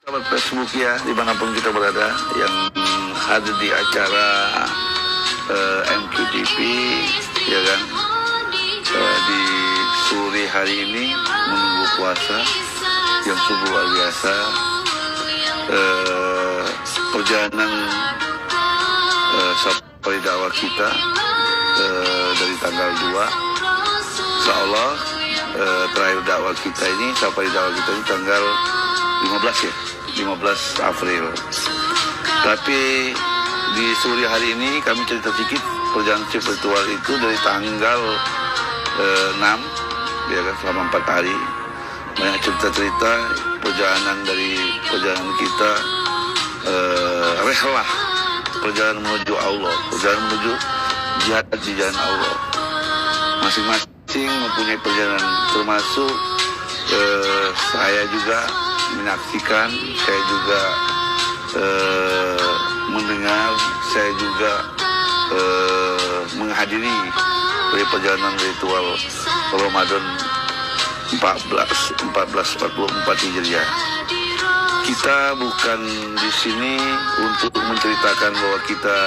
Sahabat Facebook ya, dimanapun kita berada, yang ada di acara MQTV, ya kan, di sore hari ini menunggu puasa yang sungguh luar biasa. Perjalanan Safari Dakwah kita dari tanggal 2, insya Allah terakhir dakwah kita ini, Safari Dakwah kita ini tanggal 15 ya, 15 April. Tapi di sore hari ini kami cerita sedikit perjalanan spiritual itu dari tanggal 6, ya kan, selama 4 hari. Banyak cerita-cerita perjalanan kita, rehlah, perjalanan menuju Allah, perjalanan menuju jihad di jalan Allah. Masing-masing mempunyai perjalanan, termasuk saya juga menyaksikan, saya juga mendengar, saya juga menghadiri dari perjalanan ritual Ramadan 1444 Hijriah. Kita bukan di sini untuk menceritakan bahwa kita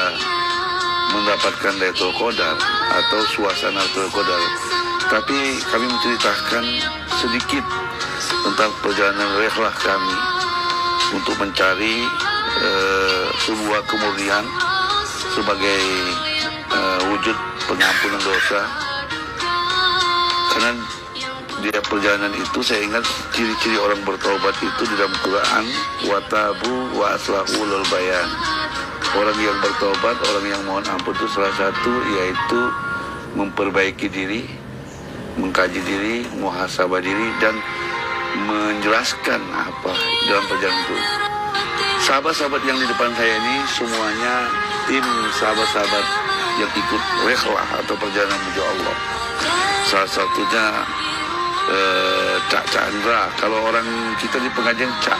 mendapatkan Lailatul Qadar atau suasana Lailatul Qadar, tapi kami menceritakan sedikit tentang perjalanan rehlah kami untuk mencari sebuah kemurnian sebagai wujud pengampunan dosa. Karena di perjalanan itu saya ingat ciri-ciri orang bertaubat itu di dalam Quran, watabu wa aslahu lal bayan. Orang yang bertobat, orang yang mohon ampun itu salah satu yaitu memperbaiki diri, mengkaji diri, muhasabah diri, dan menjelaskan apa dalam perjalanan itu. Sahabat-sahabat yang di depan saya ini semuanya tim sahabat-sahabat yang ikut rehlah atau perjalanan menuju Allah. Salah satunya Cak Chandra. Kalau orang kita di pengajian Cak,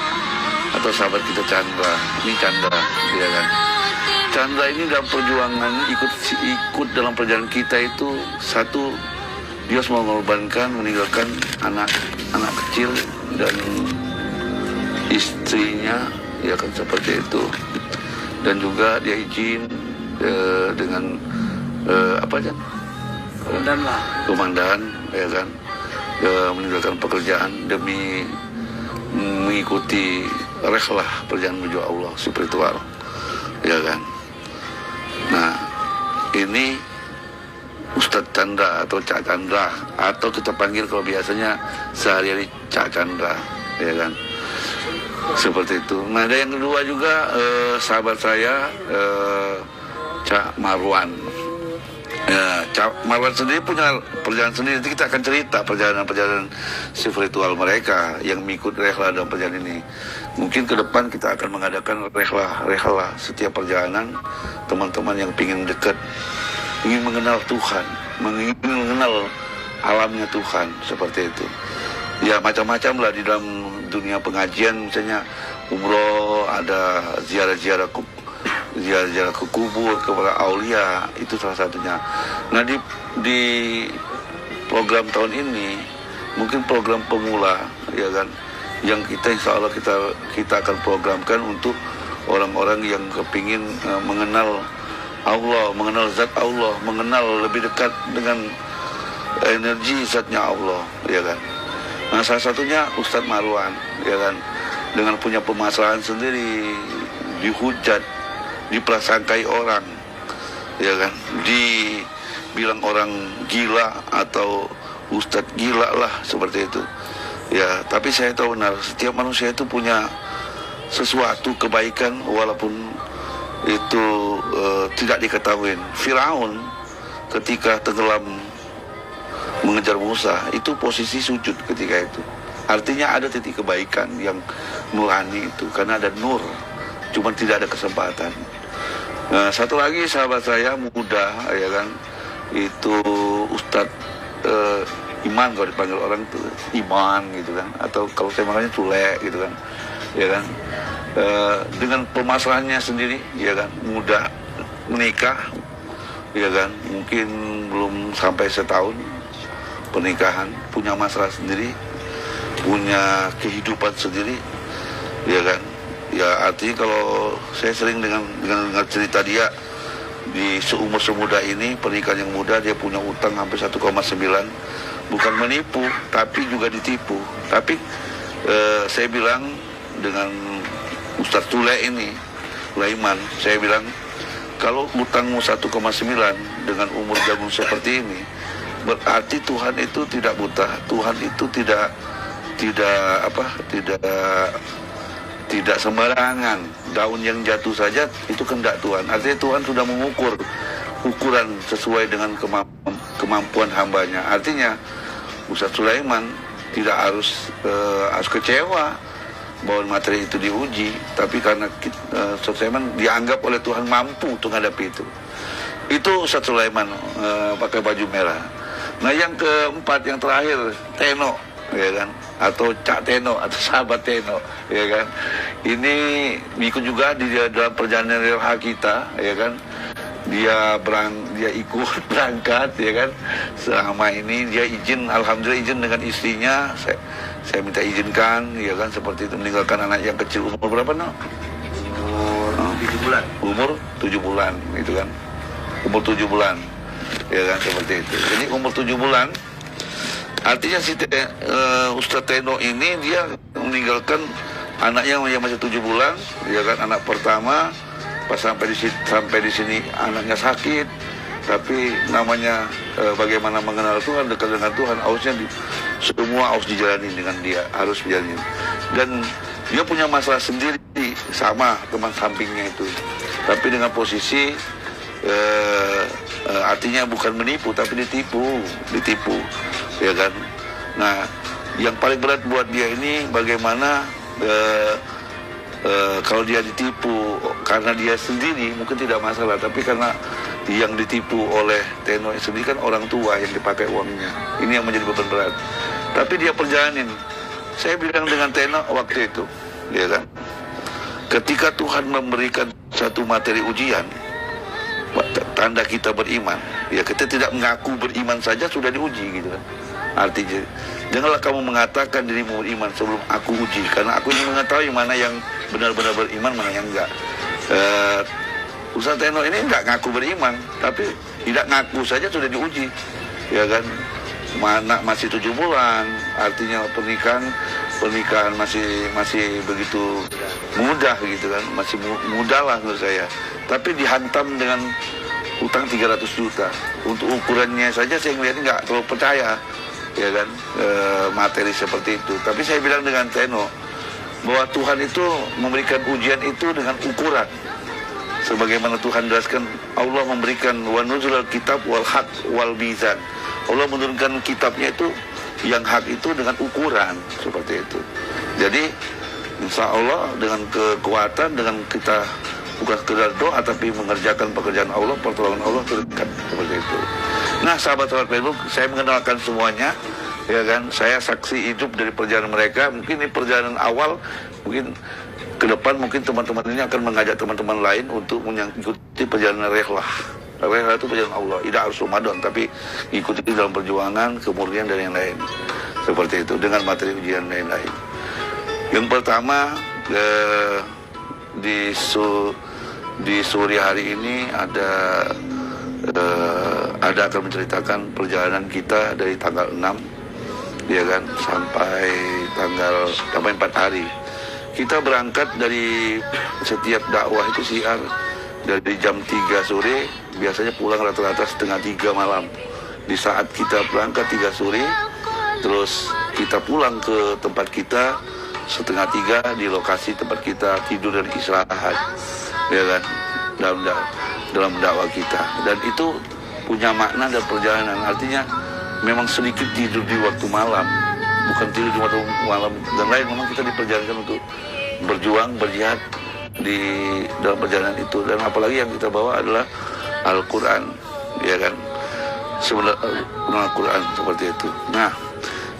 atau sahabat kita Chandra, ini Chandra, ya kan. Chandra ini dalam perjuangan ikut dalam perjalanan kita itu, satu, dia harus mengorbankan, meninggalkan anak kecil dan istrinya, ya kan, seperti itu. Dan juga dia izin dengan apa aja, komandan, ya kan, meninggalkan pekerjaan demi mengikuti rehlah perjalanan menuju Allah spiritual, ya kan. Nah, ini Ustadz Chandra atau Cak Chandra, atau kita panggil kalau biasanya sehari-hari Cak Chandra, ya kan, seperti itu. Nah, ada yang kedua juga sahabat saya Cak Marwan. Ya, Cak Marwan sendiri punya perjalanan sendiri. Nanti kita akan cerita perjalanan spiritual mereka yang mengikut rehlah dalam perjalanan ini. Mungkin ke depan kita akan mengadakan rehlah setiap perjalanan. Teman-teman yang ingin dekat, ingin mengenal Tuhan, ingin mengenal alamnya Tuhan, seperti itu. Ya, macam-macam lah di dalam dunia pengajian, misalnya umroh, ada ziarah-ziarah ke kubur, kepada aulia, itu salah satunya. Nah, di program tahun ini mungkin program pemula, ya kan, yang kita insya Allah kita akan programkan untuk orang-orang yang kepingin mengenal Allah, mengenal zat Allah, mengenal lebih dekat dengan energi zatnya Allah, ya kan. Nah, salah satunya Ustadz Marwan, ya kan, dengan punya permasalahan sendiri, dihujat, diprasangkai orang, ya kan, dibilang orang gila atau ustadz gila lah, seperti itu. Ya, tapi saya tahu benar setiap manusia itu punya sesuatu kebaikan walaupun itu tidak diketahui. Firaun ketika tenggelam mengejar Musa itu posisi sujud ketika itu. Artinya ada titik kebaikan yang nurani itu, karena ada nur, cuma tidak ada kesempatan. Nah, satu lagi sahabat saya muda, ya kan, itu Ustadz Iman, kalau dipanggil orang tuh Iman gitu kan, atau kalau saya makanya Cule gitu kan, ya kan, dengan permasalahannya sendiri, ya kan, muda, menikah, ya kan, mungkin belum sampai setahun pernikahan, punya masalah sendiri, punya kehidupan sendiri, ya kan. artinya kalau saya sering dengan cerita dia di seumur semuda ini, pernikahan yang muda, dia punya utang hampir 1,9, bukan menipu tapi juga ditipu. Tapi saya bilang dengan Ustadz Sulaiman, saya bilang kalau utangmu 1,9 dengan umur jagung seperti ini, berarti Tuhan itu tidak buta, Tuhan itu tidak sembarangan. Daun yang jatuh saja itu kehendak Tuhan. Artinya Tuhan sudah mengukur ukuran sesuai dengan kemampuan hambanya. Artinya Ustadz Sulaiman tidak harus kecewa bahwa materi itu diuji, tapi karena Ustadz Sulaiman dianggap oleh Tuhan mampu untuk menghadapi itu. Itu Ustadz Sulaiman pakai baju merah. Nah yang keempat, yang terakhir, Teno, ya kan, atau Cak Teno, atau sahabat Teno, ya kan. Ini ikut juga di dalam perjalanan relha kita, ya kan. Dia ikut berangkat, ya kan. Selama ini dia izin, alhamdulillah izin dengan istrinya. Saya minta izinkan, ya kan, seperti itu, meninggalkan anak yang kecil. Umur berapa, no? Umur 7 bulan. Umur 7 bulan, itu kan. Umur 7 bulan, ya kan, seperti itu. Jadi umur 7 bulan, artinya si Ustadz Teno ini dia meninggalkan anaknya yang masih 7 bulan, ya kan, anak pertama. Pas sampai di sini anaknya sakit, tapi namanya bagaimana mengenal Tuhan, dekat dengan Tuhan, harusnya semua harus dijalani dengan dia, harus dijalani. Dan dia punya masalah sendiri sama teman sampingnya itu, tapi dengan posisi artinya bukan menipu tapi ditipu, ya kan. Nah, yang paling berat buat dia ini bagaimana kalau dia ditipu karena dia sendiri mungkin tidak masalah, tapi karena yang ditipu oleh Teno sendiri kan orang tua yang dipakai uangnya, ini yang menjadi beban berat. Tapi dia perjalanin. Saya bilang dengan Teno waktu itu, ya kan, ketika Tuhan memberikan satu materi ujian, tanda kita beriman, ya kita tidak mengaku beriman saja sudah diuji, gitu kan. Artinya janganlah kamu mengatakan dirimu beriman sebelum aku uji, karena aku ingin mengetahui mana yang benar-benar beriman, mana yang enggak. Ustadz Teno ini enggak ngaku beriman, tapi tidak ngaku saja sudah diuji, ya kan. Mana masih 7 bulan, artinya pernikahan masih begitu mudah, gitu kan, masih mudah lah menurut saya. Tapi dihantam dengan utang 300 juta. Untuk ukurannya saja saya melihatnya nggak terlalu percaya, ya kan, materi seperti itu. Tapi saya bilang dengan Teno bahwa Tuhan itu memberikan ujian itu dengan ukuran. Sebagaimana Tuhan jelaskan, Allah memberikan wa nuzulal kitab wal haq wal mizan. Allah menurunkan kitabnya itu, yang hak itu dengan ukuran seperti itu. Jadi insya Allah dengan kekuatan, dengan kita bukan sekedar doa tapi mengerjakan pekerjaan Allah, pertolongan Allah terdekat seperti itu. Nah, sahabat-sahabat Facebook, saya mengenalkan semuanya, ya kan. Saya saksi hidup dari perjalanan mereka. Mungkin ini perjalanan awal, mungkin ke depan mungkin teman-teman ini akan mengajak teman-teman lain untuk mengikuti perjalanan rehlah. Rehlah itu perjalanan Allah, tidak harus Ramadan, tapi ikuti dalam perjuangan, kemurnian dan yang lain seperti itu, dengan materi ujian lain-lain. Yang pertama, di sore hari ini ada akan menceritakan perjalanan kita dari tanggal 6, ya kan, sampai 4 hari. Kita berangkat dari setiap dakwah itu siar dari jam 3 sore, biasanya pulang rata-rata setengah 3 malam. Di saat kita berangkat 3 sore, terus kita pulang ke tempat kita setengah 3 di lokasi tempat kita tidur dan istirahat, ya kan, dalam dakwah kita. Dan itu punya makna dan perjalanan, artinya memang sedikit tidur di waktu malam, bukan tidur di waktu malam dan lain. Memang kita diperjalankan untuk berjuang, berjihad di dalam perjalanan itu. Dan apalagi yang kita bawa adalah Al-Quran, ya kan, sebenarnya Al-Quran seperti itu. Nah,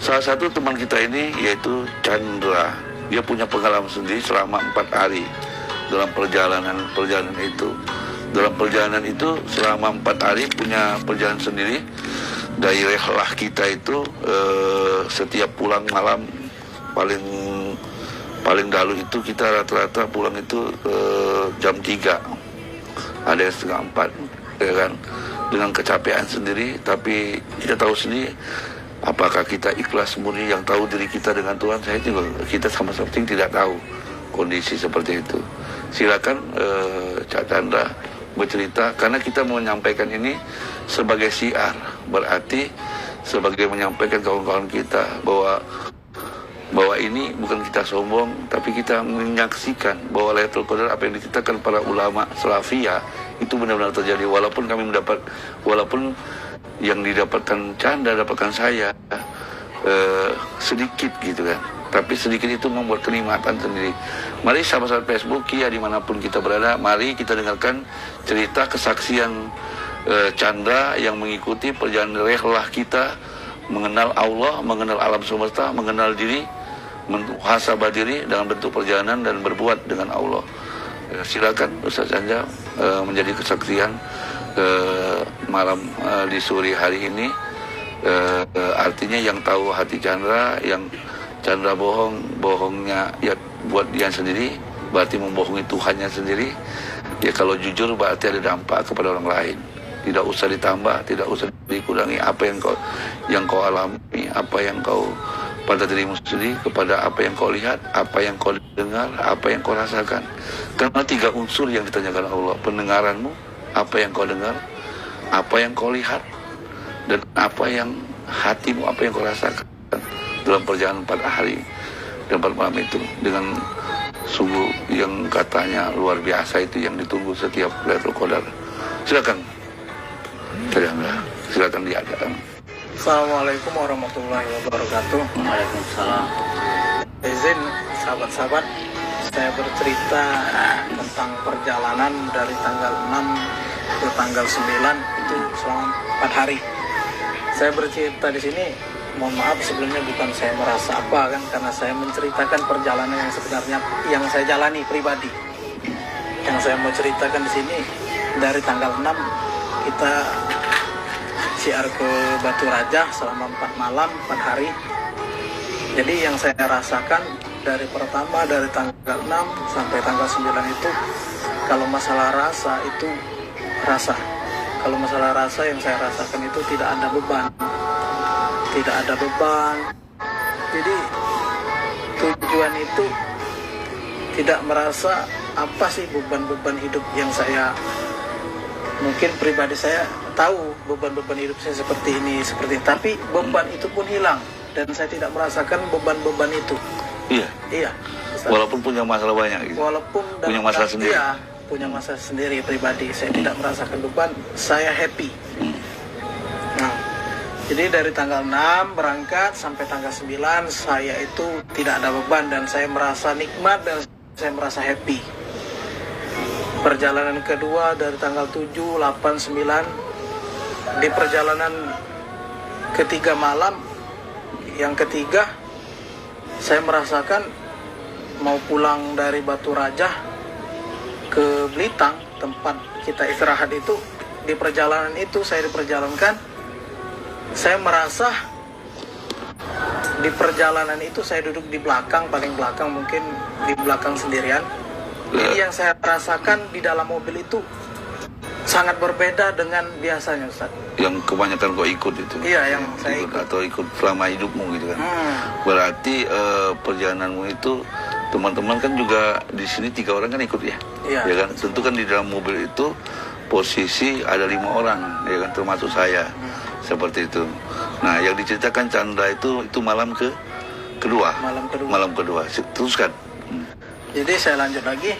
salah satu teman kita ini yaitu Chandra, dia punya pengalaman sendiri selama 4 hari dalam perjalanan itu. Dalam perjalanan itu selama 4 hari punya perjalanan sendiri. Dari rehlah kita itu setiap pulang malam paling paling dalu itu kita rata-rata pulang itu jam 3, ada yang setengah 4, ya kan, dengan kecapean sendiri. Tapi kita tahu sendiri apakah kita ikhlas murni, yang tahu diri kita dengan Tuhan. Saya juga, kita sama-sama tidak tahu kondisi seperti itu. Silakan Cak Chandra bercerita, karena kita mau menyampaikan ini sebagai syiar, berarti sebagai menyampaikan kawan-kawan kita bahwa ini bukan kita sombong, tapi kita menyaksikan bahwa Lailatul Qadar, apa yang diceritakan para ulama salafiyah itu benar-benar terjadi. Walaupun yang didapatkan Chandra, dapatkan saya sedikit gitu kan, tapi sedikit itu membuat kenikmatan sendiri. Mari sahabat-sahabat Facebook ya, dimanapun kita berada, mari kita dengarkan cerita kesaksian Chandra yang mengikuti perjalanan rehlah kita mengenal Allah, mengenal alam semesta, mengenal diri, muhasabah diri dalam bentuk perjalanan dan berbuat dengan Allah. Silakan Ustaz Chandra menjadi kesaksian malam di sore hari ini. Artinya yang tahu hati Chandra, yang Chandra bohongnya ya buat dia sendiri, berarti membohongi Tuhannya sendiri. Ya kalau jujur berarti ada dampak kepada orang lain. Tidak usah ditambah, tidak usah dikurangi apa yang kau alami, apa yang kau pada dirimu sendiri, kepada apa yang kau lihat, apa yang kau dengar, apa yang kau rasakan. Karena 3 unsur yang ditanyakan Allah: pendengaranmu, apa yang kau dengar, apa yang kau lihat, dan apa yang hatimu, apa yang kau rasakan dalam perjalanan 4 hari dan 4 malam itu, dengan sungguh yang katanya luar biasa itu yang ditunggu setiap Lailatul Qadar. Silakan, silakan diadakan. Assalamualaikum warahmatullahi wabarakatuh. Waalaikumsalam. Izin sahabat-sahabat, saya bercerita tentang perjalanan dari tanggal 6 ke tanggal 9 itu selama 4 hari. Saya bercerita di sini, mohon maaf sebelumnya, bukan saya merasa apa kan, karena saya menceritakan perjalanan yang sebenarnya yang saya jalani pribadi. Yang saya mau ceritakan di sini, dari tanggal 6 kita siar ke Batu Raja selama 4 malam 4 hari. Jadi yang saya rasakan dari pertama, dari tanggal 6 sampai tanggal 9 itu, kalau masalah rasa itu rasa. Kalau masalah rasa yang saya rasakan itu tidak ada beban. Tidak ada beban. Jadi tujuan itu tidak merasa apa sih beban-beban hidup yang saya, mungkin pribadi saya tahu beban-beban hidup saya seperti ini, tapi beban itu pun hilang dan saya tidak merasakan beban-beban itu. Iya. Ustaz. Walaupun punya masalah banyak gitu. Walaupun punya masalah sendiri. Iya, punya masalah sendiri pribadi, saya tidak merasakan beban, saya happy. Nah, jadi dari tanggal 6 berangkat sampai tanggal 9 saya itu tidak ada beban dan saya merasa nikmat dan saya merasa happy. Perjalanan kedua dari tanggal 7, 8, 9, di perjalanan ketiga malam, yang ketiga saya merasakan mau pulang dari Batu Raja ke Blitang, tempat kita istirahat itu. Di perjalanan itu saya diperjalankan, saya merasa di perjalanan itu saya duduk di belakang, paling belakang, mungkin di belakang sendirian. Jadi yang saya rasakan di dalam mobil itu sangat berbeda dengan biasanya, Ustaz. Yang kebanyakan kau ikut itu. Iya, yang saya ikut. Atau ikut selama hidupmu gitu kan. Berarti perjalananmu itu, teman-teman kan juga di sini 3 orang kan ikut ya. Iya. Ya kan. Tentu kan di dalam mobil itu posisi ada 5 orang, ya kan, termasuk saya. Seperti itu. Nah, yang diceritakan Chandra itu malam kedua. Malam kedua. Teruskan. Jadi saya lanjut lagi.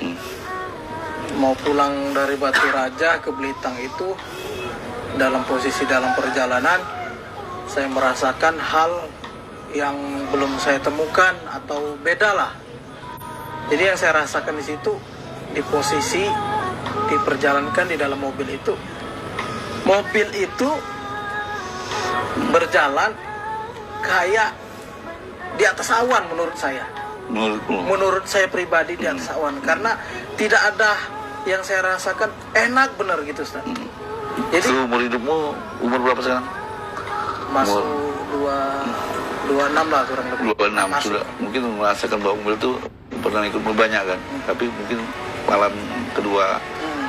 Mau pulang dari Batu Raja ke Blitang itu, dalam posisi dalam perjalanan saya merasakan hal yang belum saya temukan atau beda lah. Jadi yang saya rasakan di situ, di posisi diperjalankan di dalam mobil itu berjalan kayak di atas awan menurut saya. Menurut saya pribadi di atas awan, karena tidak ada yang saya rasakan enak benar gitu, Ustaz. Jadi umur hidupmu umur berapa sekarang? Masuk 26 lah kurang lebih. 26 sudah mungkin merasakan bahwa mobil itu pernah ikut banyak kan, tapi mungkin malam kedua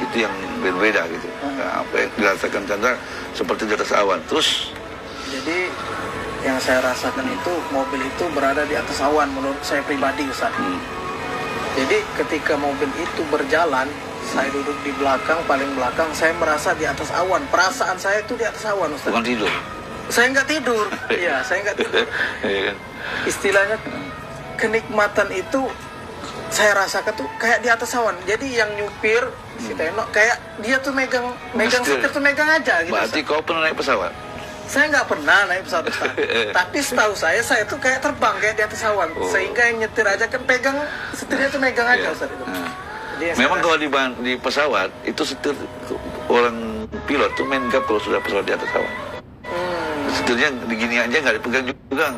itu yang berbeda gitu. Nah, apa yang dirasakan Chandra seperti di atas awan. Terus jadi yang saya rasakan itu mobil itu berada di atas awan menurut saya pribadi, Ustaz. Jadi ketika mobil itu berjalan, saya duduk di belakang, paling belakang, saya merasa di atas awan. Perasaan saya itu di atas awan, Ustaz. bukan tidur. Saya nggak tidur. Iya, saya nggak tidur. Iya kan? Istilahnya kenikmatan itu saya rasakan tuh kayak di atas awan. Jadi yang nyupir si Teno kayak dia tuh megang setir tuh megang aja gitu. Berarti kau pernah naik pesawat? Saya nggak pernah naik pesawat, Ustaz. Tapi setahu saya tuh kayak terbang kayak di atas awan. Sehingga yang nyetir aja kan pegang setirnya tuh megang aja, Ustaz itu. Jadi yang Memang saya kalau di pesawat itu setir orang pilot tuh main gap kalau sudah pesawat di atas awan. Setirnya begini aja nggak dipegang juga,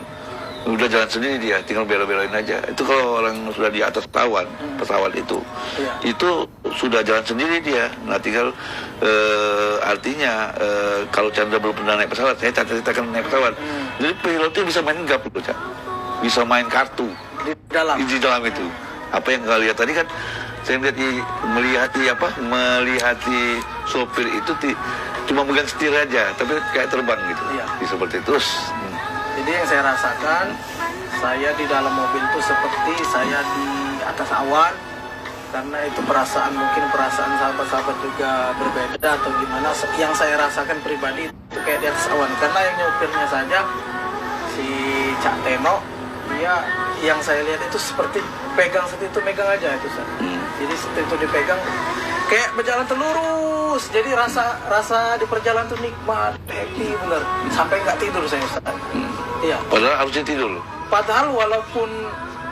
udah jalan sendiri dia, tinggal bela-belain aja. Itu kalau orang sudah di atas awan pesawat itu, itu sudah jalan sendiri dia. Nah tinggal artinya kalau Chandra belum pernah naik pesawat, saya ceritakan naik pesawat. Jadi pilotnya bisa main gap loh, Cak. Bisa main kartu di dalam itu. Apa yang kalian lihat tadi kan, saya melihati sopir itu cuma megang setir aja, tapi kayak terbang gitu. Iya. Seperti itu. Jadi yang saya rasakan, saya di dalam mobil itu seperti saya di atas awan. Karena itu mungkin perasaan sahabat-sahabat juga berbeda atau gimana. Yang saya rasakan pribadi itu kayak di atas awan. Karena yang nyopirnya saja, si Cak Teno, dia yang saya lihat itu seperti pegang setir itu megang aja itu, Ustaz. Jadi setir itu dipegang kayak berjalan terlurus. Jadi rasa di perjalanan tuh nikmat, happy bener. Sampai nggak tidur saya, Ustaz. Iya. Padahal harusnya tidur loh. Padahal walaupun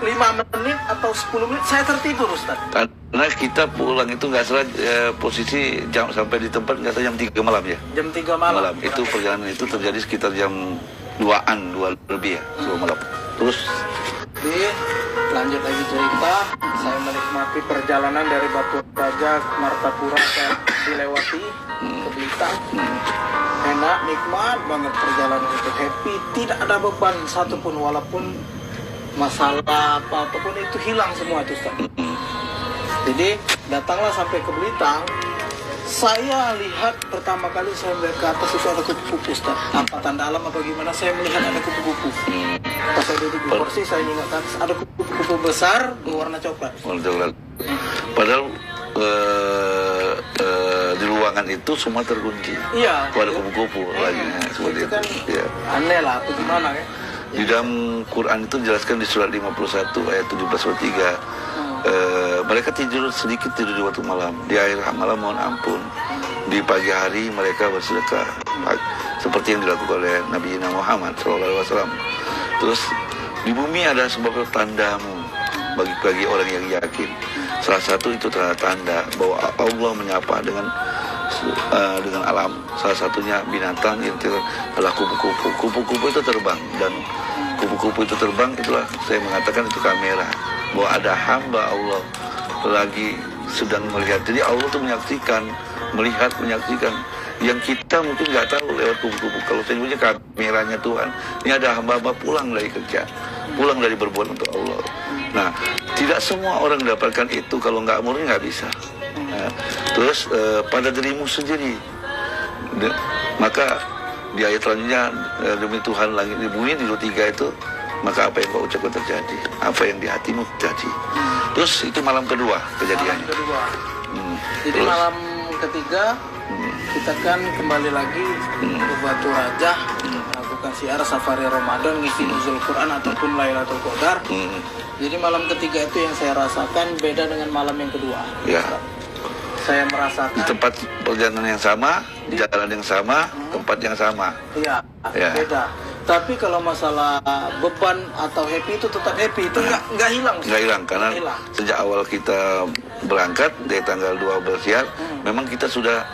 5 menit atau 10 menit saya tertidur, Ustaz. Karena kita pulang itu nggak salah posisi jam sampai di tempat nggak salah jam 3 malam ya. Jam 3 malam. Itu perjalanan itu terjadi sekitar jam 2 lebih ya, 2 malam. Terus lanjut lagi cerita, saya menikmati perjalanan dari Batu Raja ke Martapura, saya dilewati ke Blitar. Enak, nikmat banget perjalanan itu, happy, tidak ada beban satupun, walaupun masalah apapun itu hilang semua itu, Ustaz. Jadi datanglah sampai ke Belitang. Saya lihat pertama kali saya melihat ke atas itu ada kupu-kupu, Ustaz. Apa tanda alam apa gimana, saya melihat ada kupu-kupu. Pas saya duduk di kursi, saya ingat ke atas ada kupu-kupu besar berwarna coklat. Warna coklat. Padahal di ruangan itu semua terkunci. Iya. Ada kupu-kupu lagi seperti itu. Kan Ya. aneh lah, atau gimana ya? Di dalam Quran itu dijelaskan di surat 51 ayat 17-3. Mereka tidur sedikit, tidur di waktu malam. Di akhir malam mohon ampun. Di pagi hari mereka bersedekah, seperti yang dilakukan oleh Nabi Muhammad SAW. Terus di bumi ada sebuah tandamu bagi orang yang yakin. Salah satu itu tanda bahwa Allah menyapa dengan alam. Salah satunya binatang yang adalah kupu-kupu. Kupu-kupu itu terbang, dan kupu-kupu itu terbang, itulah saya mengatakan itu kamera, bahwa ada hamba Allah lagi sedang melihat. Jadi Allah tuh menyaksikan yang kita mungkin nggak tahu lewat kupu-kupu. Kalau saya punya kameranya Tuhan, ini ada hamba-hamba pulang dari kerja, pulang dari berbuat untuk Allah. Nah, tidak semua orang mendapatkan itu. Kalau nggak murni nggak bisa. Nah, terus pada dirimu sendiri, maka di ayat selanjutnya, demi Tuhan langit di bumi di 23 itu, maka apa yang kau ucapkan terjadi, apa yang di hatimu terjadi. Terus itu malam kedua kejadiannya. Malam kedua. Jadi Terus, malam ketiga kita kan kembali lagi ke Batu Raja, melakukan siar safari Ramadan, ngisi nuzul Quran ataupun Lailatul Qadar. Jadi malam ketiga itu yang saya rasakan beda dengan malam yang kedua. Ya. Saya merasakan Di tempat perjalanan yang sama, di jalan yang sama, tempat yang sama. iya, Ya. beda. Tapi kalau masalah beban atau happy itu tetap happy, itu nggak hilang. Ustaz. Nggak hilang, karena Nggak hilang. sejak awal kita berangkat dari tanggal 12 siang, memang kita sudah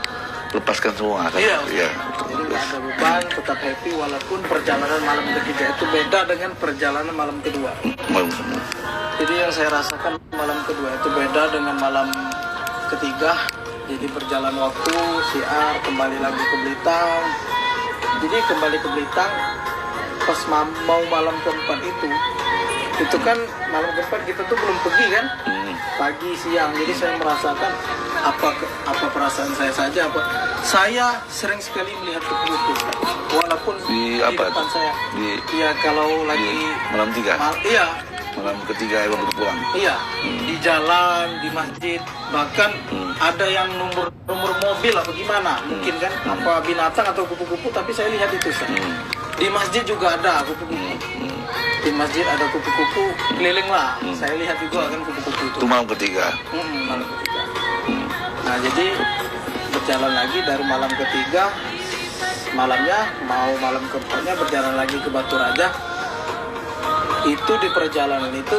lepaskan semua. Kan? Iya, Ya. jadi nggak ada beban, tetap happy walaupun perjalanan malam ketiga itu beda dengan perjalanan malam kedua. Jadi yang saya rasakan malam kedua itu beda dengan malam ketiga. Jadi berjalan waktu, siar, kembali lagi ke Blitar. Jadi kembali ke Blitar, pas mau malam keempat itu, Itu kan malam keempat kita tuh belum pergi kan, pagi siang. Jadi saya merasakan apa perasaan saya saja. Saya sering sekali melihat kupu-kupu, walaupun Di di apa depan tuh? saya. Di- Iya, kalau lagi malam 3? iya, Malam ketiga Ibu pulang. iya, di jalan, di masjid, bahkan ada yang nomor mobil atau gimana, mungkin kan apa binatang atau kupu-kupu, tapi saya lihat itu Ustaz. Di masjid juga ada kupu-kupu. Di masjid ada kupu-kupu keliling lah. Saya lihat juga kan kupu-kupu itu. Itu malam ketiga. Malam ketiga. Nah, jadi berjalan lagi dari malam ketiga, malamnya mau malam keempatnya berjalan lagi ke Batu Raja. Itu di perjalanan itu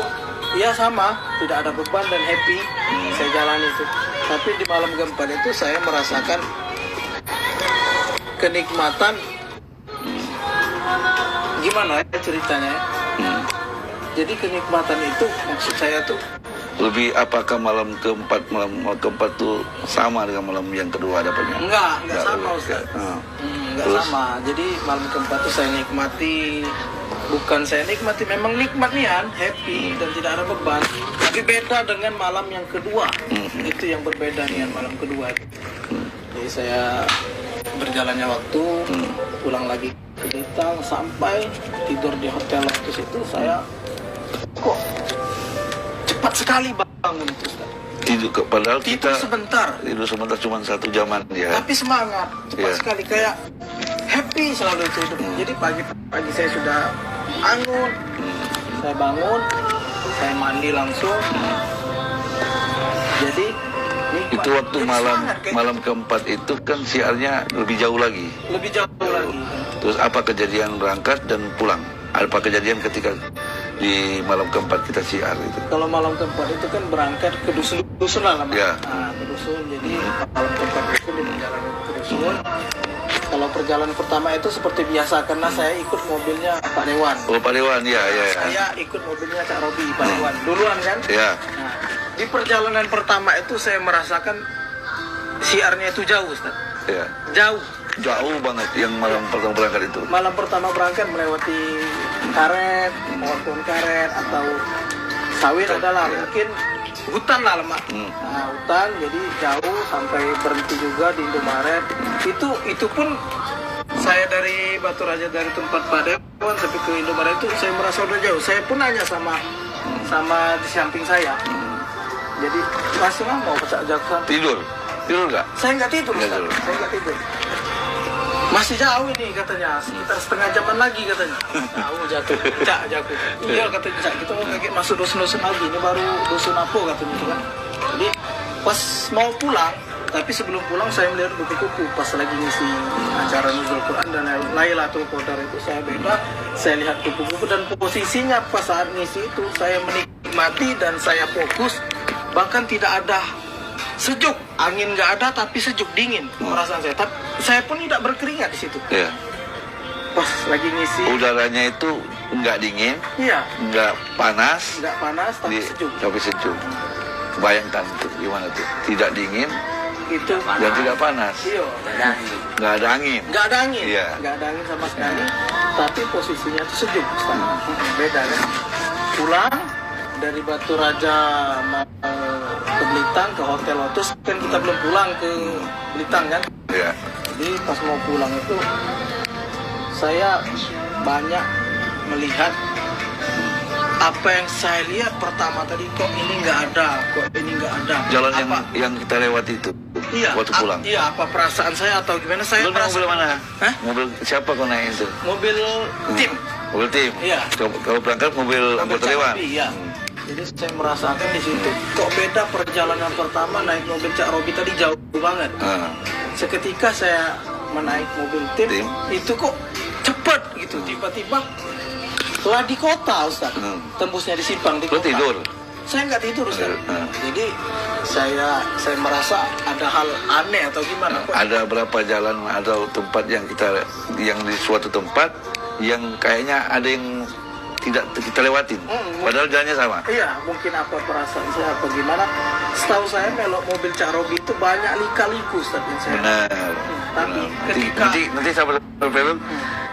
ya sama, tidak ada beban dan happy. Saya jalan itu. Tapi di malam keempat itu saya merasakan kenikmatan. Gimana ya ceritanya ya? Jadi kenikmatan itu maksud saya tuh Lebih apakah malam keempat tuh sama dengan malam yang kedua dapatnya? enggak sama Ustaz. Enggak Terus? sama. Jadi malam keempat tuh saya nikmati, bukan saya nikmati, memang nikmat nian, happy dan tidak ada beban. Tapi beda dengan malam yang kedua. Itu yang berbeda nian malam kedua. Jadi saya berjalannya waktu, pulang lagi ke Blitar, sampai tidur di hotel waktu situ, saya kok cepat sekali bangun itu Ustaz. Padahal Tidur kita sebentar, cuma 1 jaman ya. tapi semangat cepat Iya. sekali, kayak happy selalu itu hidup. Jadi pagi saya sudah bangun, saya bangun, saya mandi langsung. Jadi nikmat. Itu waktu Jadi malam semangat, kayak malam keempat itu kan siarnya lebih jauh lagi. lebih jauh lagi. Terus apa kejadian berangkat dan pulang? Apa kejadian ketika di malam keempat kita siar itu? Kalau malam keempat itu kan berangkat ke dusun lah Mas. Iya. Nah, ke dusun. Jadi malam keempat itu di perjalanan ke dusun. Kalau perjalanan pertama itu seperti biasa karena saya ikut mobilnya Pak Dewan. Oh Pak Dewan, ya. Saya ikut mobilnya Cak Robi, Pak Dewan. Duluan kan? Ya. Nah, di perjalanan pertama itu saya merasakan siarnya itu jauh, Ustaz. Ya. Jauh. Jauh banget yang malam pertama berangkat itu. Malam pertama berangkat melewati karet, pohon karet atau sawit adalah mungkin hutan lah lemak. Nah, hutan jadi jauh sampai berhenti juga di Indomaret. Itu pun saya dari Batu Raja, dari tempat Pak Dewan sampai ke Indomaret itu saya merasa udah jauh. Saya pun nanya sama di samping saya. Jadi masih nggak mau pecah jauh. Tidur nggak? Saya nggak tidur, Nggak Ustaz. tidur. Saya nggak tidur. Masih jauh ini katanya, sekitar setengah jaman lagi katanya. Jauh jatuh, jatuh. Iya katanya, Cak, kita mau kayak masuk dusun-dusun lagi, ini baru dusun apa katanya itu kan. Jadi pas mau pulang, tapi sebelum pulang saya melihat kupu-kupu pas lagi ngisi acara Nuzul Quran dan Lailatul Qadar itu saya beda, saya lihat kupu-kupu dan posisinya pas saat ngisi itu saya menikmati dan saya fokus, bahkan tidak ada sejuk, angin nggak ada tapi sejuk dingin perasaan saya. Tapi saya pun tidak berkeringat di situ. Ya. Pas lagi ngisi, Udaranya itu nggak dingin, iya, nggak panas, nggak panas tapi sejuk. tapi sejuk. Bayangkan tuh gimana tuh? Tidak dingin Itu dan tidak panas. iya, Nggak ada angin. nggak ada angin, Iya. nggak ada angin sama sekali. Tapi posisinya itu sejuk, Ustaz. Beda kan? Pulang dari Batu Raja mau ke Blitar ke Hotel Lotus kan kita belum pulang ke Blitar kan? Ya. Jadi pas mau pulang itu saya banyak melihat apa yang saya lihat pertama tadi, kok ini nggak ada. Jalan Apa? yang kita lewati itu Iya, waktu pulang. iya, apa perasaan saya atau gimana saya Lu naik mobil mana? Hah? Mobil siapa kau naik itu? Mobil tim. Mobil tim. Iya. Kalau berangkat mobil anggota Cak dewan. Robi, iya. Jadi saya merasakan di situ kok beda perjalanan pertama naik mobil Cak Robi tadi jauh banget. Ah. Seketika saya menaik mobil tim, Tim. itu kok cepet gitu, tiba-tiba lah di kota, Ustaz. Tembusnya di Simpang di Lu kota. tidur? Saya nggak tidur, Ustaz. Hmm. Jadi saya merasa ada hal aneh atau gimana kok. Ada berapa jalan atau tempat yang di suatu tempat yang kayaknya ada yang tidak kita lewatin. Padahal jalannya sama. Iya, mungkin apa perasaan saya apa gimana. Setahu saya melok mobil Cak Robi itu banyak lika-liku, Ustaz, yang saya. Benar. Tapi Benar. ketika Nanti sahabat film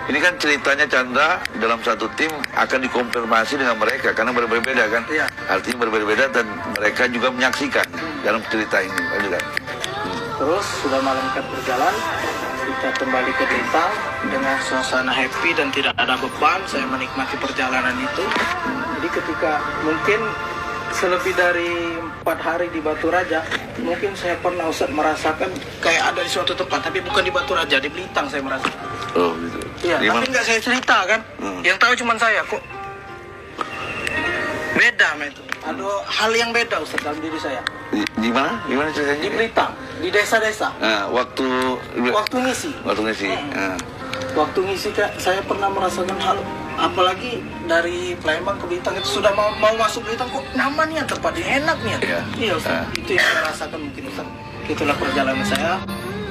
ini kan ceritanya Chandra dalam satu tim akan dikonfirmasi dengan mereka karena berbeda kan. Iya. Artinya berbeda dan mereka juga menyaksikan dalam cerita ini, kan? Terus sudah malam kan berjalan, kita kembali ke Blitar dengan suasana happy dan tidak ada beban. Saya menikmati perjalanan itu. Jadi ketika mungkin selebih dari 4 hari di Batu Raja, mungkin saya pernah Ustaz merasakan kayak ada di suatu tempat, tapi bukan di Batu Raja, di Belitang saya merasakan. Oh gitu. Iya, Di tapi mana? nggak saya cerita kan. Yang tahu cuma saya kok. Beda itu. Ada hal yang beda Ustaz dalam diri saya. Di mana? Di mana Di ceritanya? Belitang, di desa-desa. Nah, waktu Ngisi. ngisi. Waktu ngisi Kak, saya pernah merasakan hal, apalagi dari Palembang ke Blitar itu sudah mau masuk Blitar kok nyaman nih tempatnya, enak nih. Iya. Iya Ustaz. Itu yang saya rasakan mungkin Ustaz. Itulah perjalanan saya.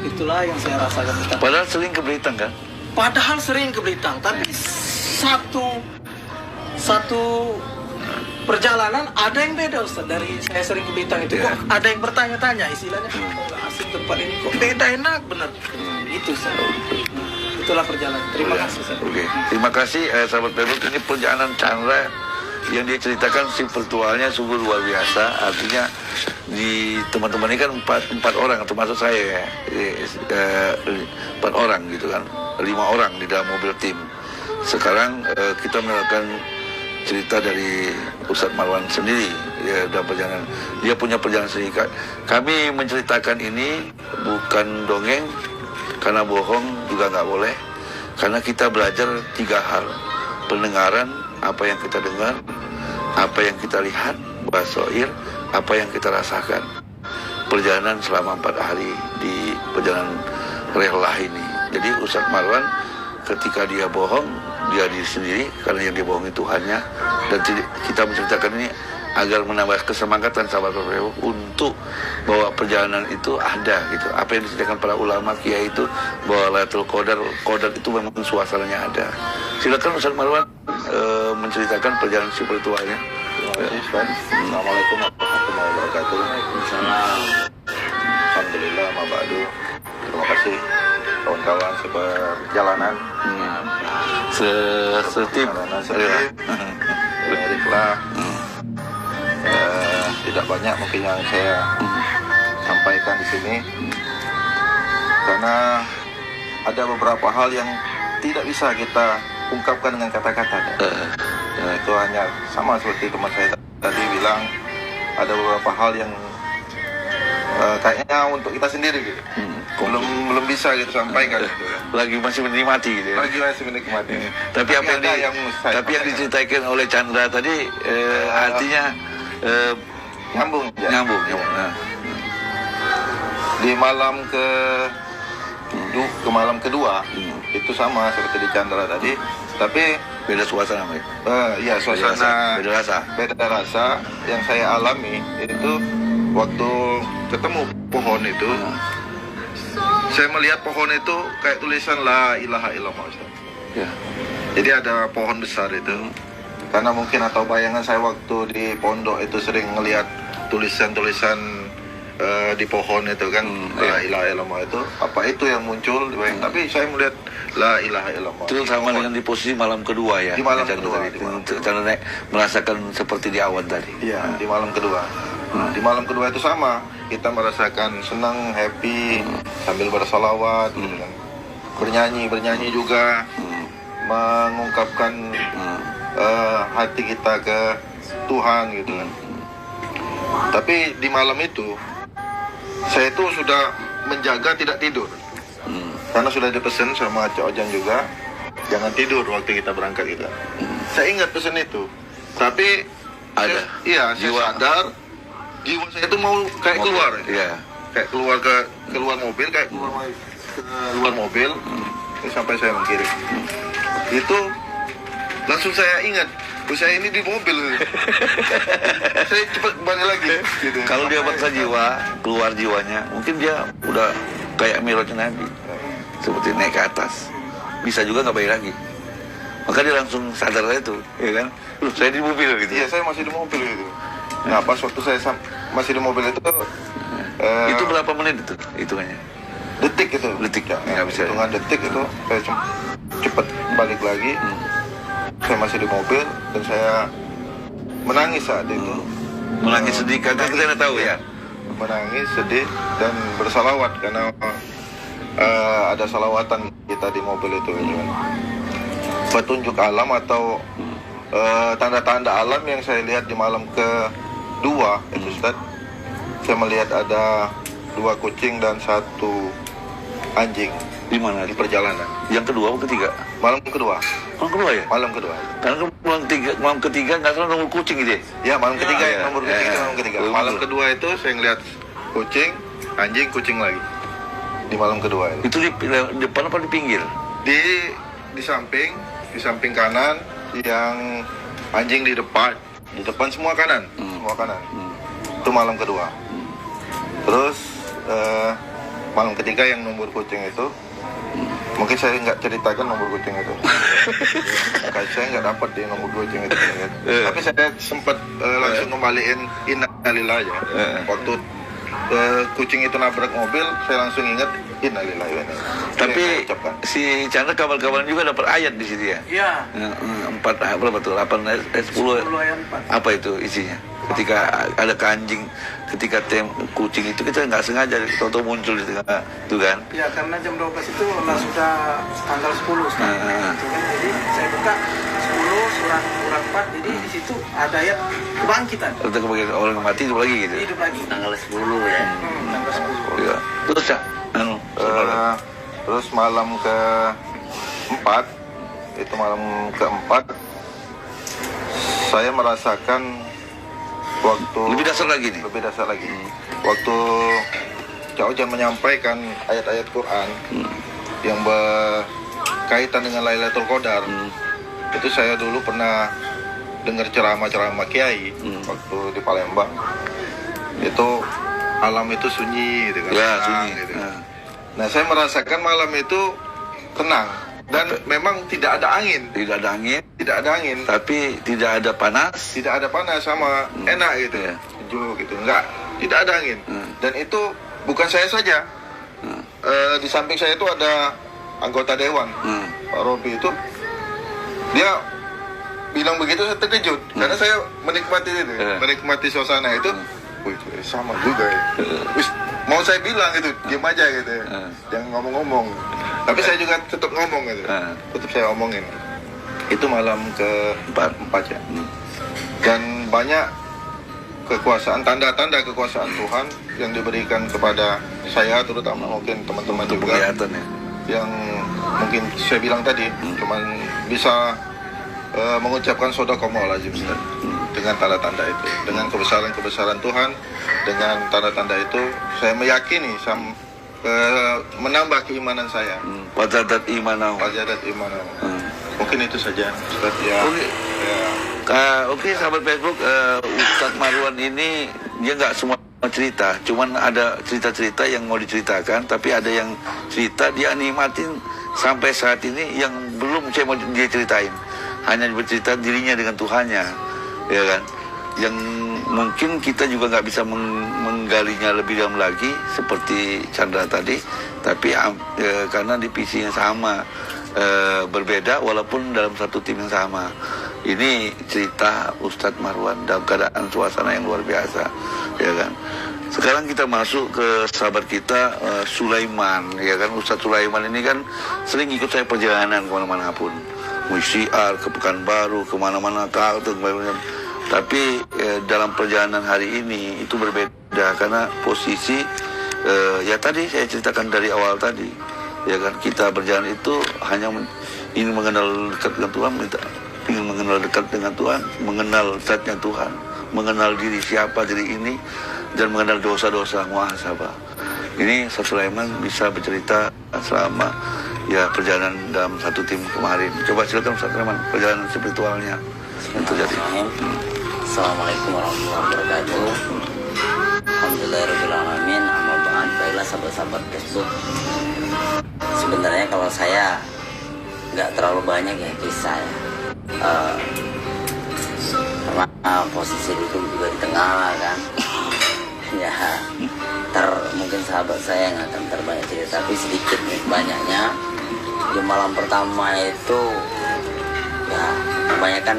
Itulah yang saya rasakan Ustaz. Padahal sering ke Blitar kan? Padahal sering ke Blitar, tapi satu perjalanan ada yang beda Ustaz. Dari saya sering ke Blitar itu Iya. kok ada yang bertanya-tanya istilahnya, kok nggak asing tempat ini, kok beda enak bener. Itu Ustaz. Itulah perjalanan. Terima kasih Ustaz. Oke. Terima kasih sahabat Facebook. Ini perjalanan Chandra yang dia ceritakan si virtualnya sungguh luar biasa. Artinya di teman-teman ini kan empat orang termasuk saya ya. 4 orang gitu kan. 5 orang di dalam mobil tim. Sekarang kita melakukan cerita dari Ustadz Marwan sendiri ya, dalam perjalanan. Dia punya perjalanan sendiri. Kami menceritakan ini bukan dongeng, karena bohong juga nggak boleh. Karena kita belajar 3 hal. Pendengaran, apa yang kita dengar, apa yang kita lihat, basoir, apa yang kita rasakan. Perjalanan selama 4 hari di perjalanan rehlah ini. Jadi Ustadz Marwan ketika dia bohong, dia diri sendiri, karena yang dia bohongi Tuhannya. Dan kita menceritakan ini agar menambah kesemangatan sahabat Bapak untuk bahwa perjalanan itu ada gitu. Apa yang diceritakan para ulama kiai itu bahwa Lailatul Qadar itu memang suasananya ada. Silakan Ustaz Marwan menceritakan perjalanan spiritualnya. Assalamualaikum warahmatullahi wabarakatuh. Alhamdulillah, mabadu. Terima kasih kawan-kawan seperjalanan. Setip. Baiklah. Tidak banyak mungkin yang saya sampaikan di sini karena ada beberapa hal yang tidak bisa kita ungkapkan dengan kata-kata. Itu hanya sama seperti teman saya tadi bilang, ada beberapa hal yang kayaknya untuk kita sendiri gitu. Belum bisa gitu sampaikan gitu. Lagi masih menikmati gitu ya. Lagi masih menikmati. Tapi apa yang yang diceritakan oleh Chandra tadi artinya nyambung. nyambung. Di malam malam kedua itu sama seperti di Chandra tadi, tapi Beda suasana, Mike. ya suasana Beda rasa. yang saya alami itu waktu ketemu pohon itu, saya melihat pohon itu kayak tulisan La ilaha illallah, Ustaz. Ya. Jadi ada pohon besar itu. Karena mungkin atau bayangan saya waktu di pondok itu sering melihat tulisan-tulisan di pohon itu kan, La ilaha illallah itu. Apa itu yang muncul di bayang? Tapi saya melihat La ilaha illallah. Itu sama dengan di posisi malam kedua ya. Di malam Chandra kedua, tadi. di malam Chandra merasakan seperti di awal tadi. Iya, di malam kedua. Di malam kedua itu sama, kita merasakan senang, happy, sambil bersalawat, gitu kan. Bernyanyi juga, mengungkapkan hati kita ke Tuhan gitu kan. Tapi di malam itu saya itu sudah menjaga tidak tidur, karena sudah dipesan sama Cak Ojan juga, jangan tidur waktu kita berangkat gitu. Saya ingat pesan itu, tapi Ada. saya sadar jiwa saya itu mau kayak keluar, Iya. kayak keluar mobil, kayak keluar mobil, sampai saya mengkirim. Itu langsung saya ingat, saya ini di mobil. Saya cepat balik lagi. Gitu. Kalau dia paksa keluar jiwanya, mungkin dia udah kayak Mi'rajnya Nabi, seperti naik ke atas. Bisa juga nggak balik lagi. Maka dia langsung sadar itu, ya kan? Loh, saya di mobil gitu. Iya, saya masih di mobil gitu. Nah, pas waktu saya masih di mobil itu, Itu berapa menit itu hitungannya? detik itu. Detik, ya, nggak bisa. hitungan detik itu. Saya cepat balik lagi. Saya masih di mobil dan saya menangis saat itu. Menangis sedih karena kita tidak tahu ya. Menangis, sedih, dan bersalawat karena ada salawatan kita di mobil itu gitu kan. Petunjuk alam atau tanda-tanda alam yang saya lihat di malam kedua itu Ustaz, saya melihat ada 2 kucing dan 1 anjing Di mana? di perjalanan. Yang kedua atau ketiga? Malam kedua. Malam kedua ya? Malam kedua. Karena malam ketiga nggak salah nomor kucing gitu ya? Ya, malam ketiga Ya, yang nomor ya, kucing ya. itu malam ketiga. Betul. Malam kedua itu saya ngeliat kucing, anjing, kucing lagi. Di malam kedua itu. Itu di depan apa di pinggir? Di samping kanan, yang anjing di depan semua kanan, semua kanan. Itu malam kedua. Terus malam ketiga yang nomor kucing itu, mungkin saya nggak ceritakan nomor kucing itu. Kayak saya nggak dapat di nomor kucing itu. Tapi saya sempat langsung kembaliin innalillah aja. Waktu kucing itu nabrak mobil, saya langsung ingat innalillah. Tapi si Chandra kawan-kawan juga dapat ayat di situ ya? Iya. 4 berapa tuh? 8 10 10 ayat 4. apa itu isinya? Ketika ada anjing, ketika kucing itu kita nggak sengaja tahu muncul di tengah itu kan? Ya, karena jam 12 itu lah sudah tanggal 10 sekarang. Gitu kan. Jadi saya buka 10 surat 4, jadi di situ ada ayat kebangkitan. Untuk kebagian orang yang mati itu lagi gitu. Hidup lagi. Tanggal 10 ya. Tanggal 10. Ya. Terus ya, terus malam keempat, itu malam keempat, saya merasakan waktu lebih dasar lagi nih. lebih dasar lagi. Waktu Cak Ojan menyampaikan ayat-ayat Quran yang berkaitan dengan Lailatul Qadar, itu saya dulu pernah dengar ceramah-ceramah kiai waktu di Palembang. Itu alam itu sunyi gitu kan. Ya, tenang, sunyi. gitu. Nah, saya merasakan malam itu tenang dan memang tidak ada angin. Tidak ada angin, Tidak ada angin, tapi tidak ada panas. tidak ada panas, sama enak gitu Ya. sejuk gitu, tidak ada angin. Dan itu bukan saya saja. Di samping saya itu ada anggota dewan, Pak Robi itu, dia bilang begitu, saya terkejut karena saya menikmati itu, menikmati suasana itu. Wih, sama juga ya. Wih, mau saya bilang gitu, diam aja gitu ya, jangan ngomong-ngomong. Tapi saya juga tetap ngomong gitu, tetap saya omongin. Itu malam keempat ya. Dan banyak kekuasaan, tanda-tanda kekuasaan Tuhan yang diberikan kepada saya, terutama mungkin teman-teman juga Kelihatan ya. yang mungkin saya bilang tadi, cuman bisa mengucapkan sodaqallahul azim dengan tanda-tanda itu, dengan kebesaran-kebesaran Tuhan, dengan tanda-tanda itu saya meyakini menambah keimanan saya. Wajadat imanau. Wajadat imanau. Mungkin itu saja Ustaz ya. Oke. Oke, sahabat Facebook, Ustadz Marwan ini dia nggak semua cerita, cuman ada cerita-cerita yang mau diceritakan, tapi ada yang cerita dia nikmatin sampai saat ini yang belum saya mau dia ceritain. Hanya bercerita dirinya dengan Tuhannya, ya kan? Yang mungkin kita juga nggak bisa menggalinya lebih dalam lagi seperti Chandra tadi, tapi karena divisi yang sama, berbeda walaupun dalam satu tim yang sama. Ini cerita Ustadz Marwan dalam keadaan suasana yang luar biasa, ya kan? Sekarang kita masuk ke sahabat kita Sulaiman, ya kan? Ustadz Sulaiman ini kan sering ikut saya perjalanan kemana-mana pun, Musyiar, ke Pekanbaru, kemana-mana, tapi dalam perjalanan hari ini itu berbeda karena posisi ya tadi saya ceritakan dari awal tadi, ya kan, kita berjalan itu hanya ingin mengenal dekat dengan Tuhan, ingin mengenal dekat dengan Tuhan, mengenal zatnya Tuhan, mengenal diri siapa diri ini, dan mengenal dosa-dosa muhasabah. Ini Ustaz Sulaiman bisa bercerita selama ya perjalanan dalam satu tim kemarin. Coba silakan Ustaz Sulaiman perjalanan spiritualnya yang terjadi. Assalamualaikum warahmatullahi wabarakatuh. Alhamdulillahirrahmanirrahim. Amma ba'd. Baiklah sahabat-sahabat Facebook, sebenarnya kalau saya nggak terlalu banyak ya kisah ya, karena posisi duduk juga di tengah lah kan. Ya, mungkin sahabat saya yang akan terbanyak cerita, tapi sedikit nih banyaknya di malam pertama itu ya kebanyakan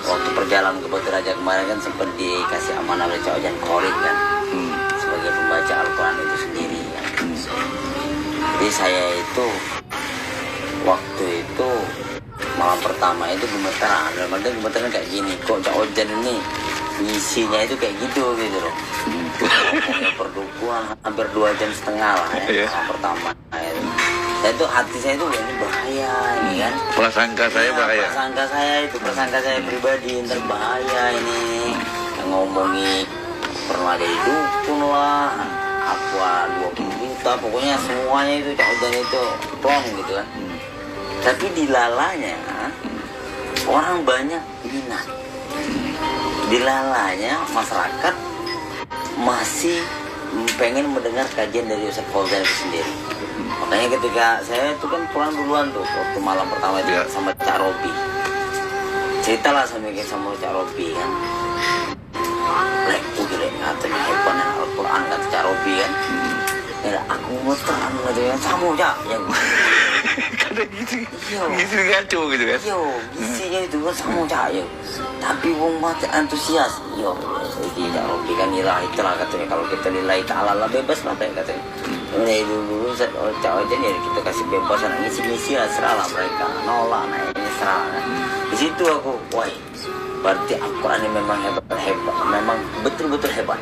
waktu perjalanan ke Batu Raja kemarin kan sempat dikasih amanah oleh Cak Ojan Korik kan sebagai pembaca Al-Quran itu sendiri kan. Jadi saya itu waktu itu malam pertama itu gemeteran, dalam artian gemeteran kayak gini, kok Cak Ojan ini isinya itu kayak gitu loh. Ngomongnya perdukuan hampir 2,5 jam lah ya malam pertama itu. Saya tuh hati saya tuh ini bahaya ini kan. Prasangka saya bahaya. Prasangka saya pribadi ntar bahaya ini. Yang ngomongi pernah jadi dukun lah, aqua 20 juta, pokoknya semuanya itu Cak Ojan itu plong gitu kan. Tapi di lalanya orang banyak minat. Di lalanya masyarakat masih pengen mendengar kajian dari Ustaz Fauzan itu sendiri. Makanya ketika saya itu kan pulang duluan tuh waktu malam pertama itu sama Cak Robi. Ceritalah sama Cak Robi kan. Lek tuh gila, katanya hebat Al-Quran kata Cak Robi kan. Ya aku muteran gitu ya, sama Cak yang Kadang gitu ngaco gitu kan. Isinya itu kan sama Cak yo. Tapi wong mati antusias. Yo, jadi Cak Robi kan nilai itulah katanya kalau kita nilai ta'ala lah bebas lah katanya. Ini dulu Cak Ojan ya kita kasih bebasan ngisi-ngisi lah, serahlah mereka nolak ini serah. Di situ aku, wah, berarti Al-Quran ini memang hebat, memang betul-betul hebat.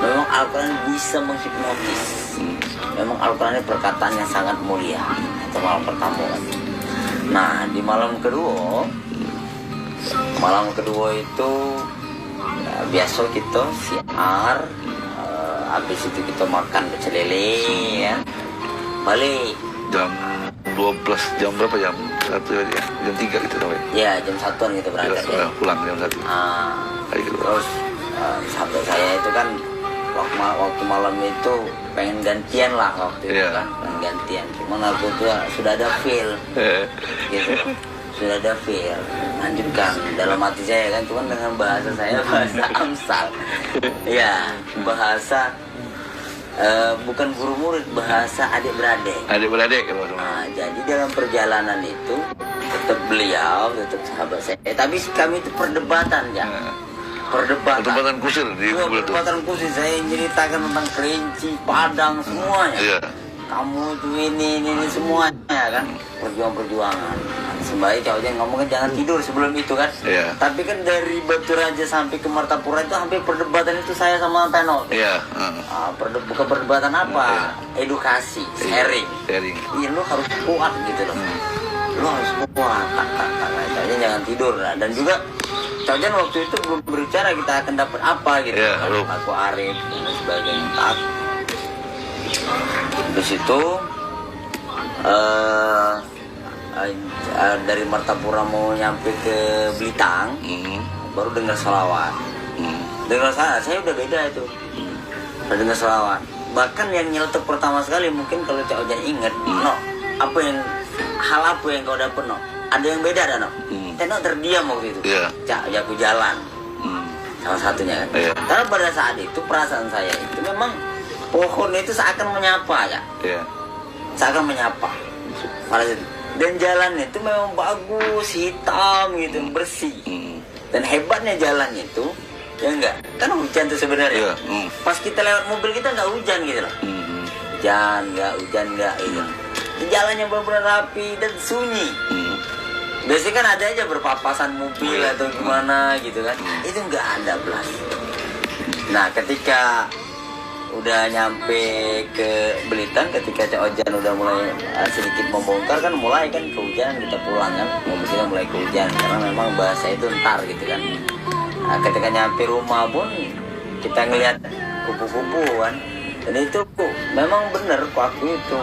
Memang Al-Quran bisa menghipnotis. Memang Al-Quran ini perkataan yang sangat mulia. Itu malam pertama. Nah di malam kedua itu ya, biasa kita siar. Habis itu kita makan pecel lele ya. Balik Jam 12, jam berapa jam? 1 ya? Jam 3 gitu sampai. ya jam 1-an kita berangkat ya. Pulang jam 1. Terus sahabat saya itu kan waktu malam itu pengen gantian lah waktu itu kan, pengen gantian. Cuman aku tuh sudah ada feel gitu. Sudah ada feel, lanjutkan dalam hati saya kan, cuman dengan bahasa saya bahasa Amsal ya, bahasa bukan guru murid, bahasa adik-beradik nah, jadi dalam perjalanan itu tetap beliau, tetap sahabat saya tapi kami itu perdebatan ya. Perdebatan kusir di perdebatan kusir, saya ceritakan tentang kelinci, padang, semuanya kamu tuh ini semuanya kan, perjuangan. Sembari Cak Ojan ngomong kan jangan tidur sebelum itu kan. Tapi kan dari Batu Raja sampai ke Martapura itu hampir perdebatan itu saya sama Peno. Bukan perdebatan apa, edukasi, sharing. Iya, lu harus kuat gitu loh. Lu harus kuat. Kayaknya jangan tidur lah. Dan juga Cak Ojan waktu itu belum berbicara kita akan dapat apa gitu. Aku Arif dan sebagainya. Terus itu dari Martapura mau nyampe ke Blitang, baru dengar selawat. Dengar saya udah beda itu. Udah dengar selawat. Bahkan yang nyeletuk pertama sekali mungkin kalau Cak Ojan inget, hal apa yang kau dapet no? Ada yang beda ada no? Teno terdiam waktu itu. Cak, ya aku jalan. Salah satunya kan. Karena pada saat itu perasaan saya itu memang pohon itu seakan menyapa ya. Seakan menyapa. Pada situ. Dan jalan itu memang bagus, hitam gitu, bersih. Dan hebatnya jalan itu, ya enggak, kan hujan tuh sebenarnya. Pas kita lewat mobil kita nggak hujan gitu loh. Hujan nggak gitu. Jalannya benar-benar rapi dan sunyi. Biasanya kan ada aja berpapasan mobil atau gimana gitu kan. Itu nggak ada belas. Nah ketika udah nyampe ke Belitung, ketika Cak Ojan udah mulai sedikit membongkar kan, mulai kan kehujanan, kita pulang kan, mobil kita mulai kehujanan karena memang bahasa itu ntar gitu kan. Nah, ketika nyampe rumah pun kita ngelihat kupu-kupu kan, dan itu memang bener kok aku itu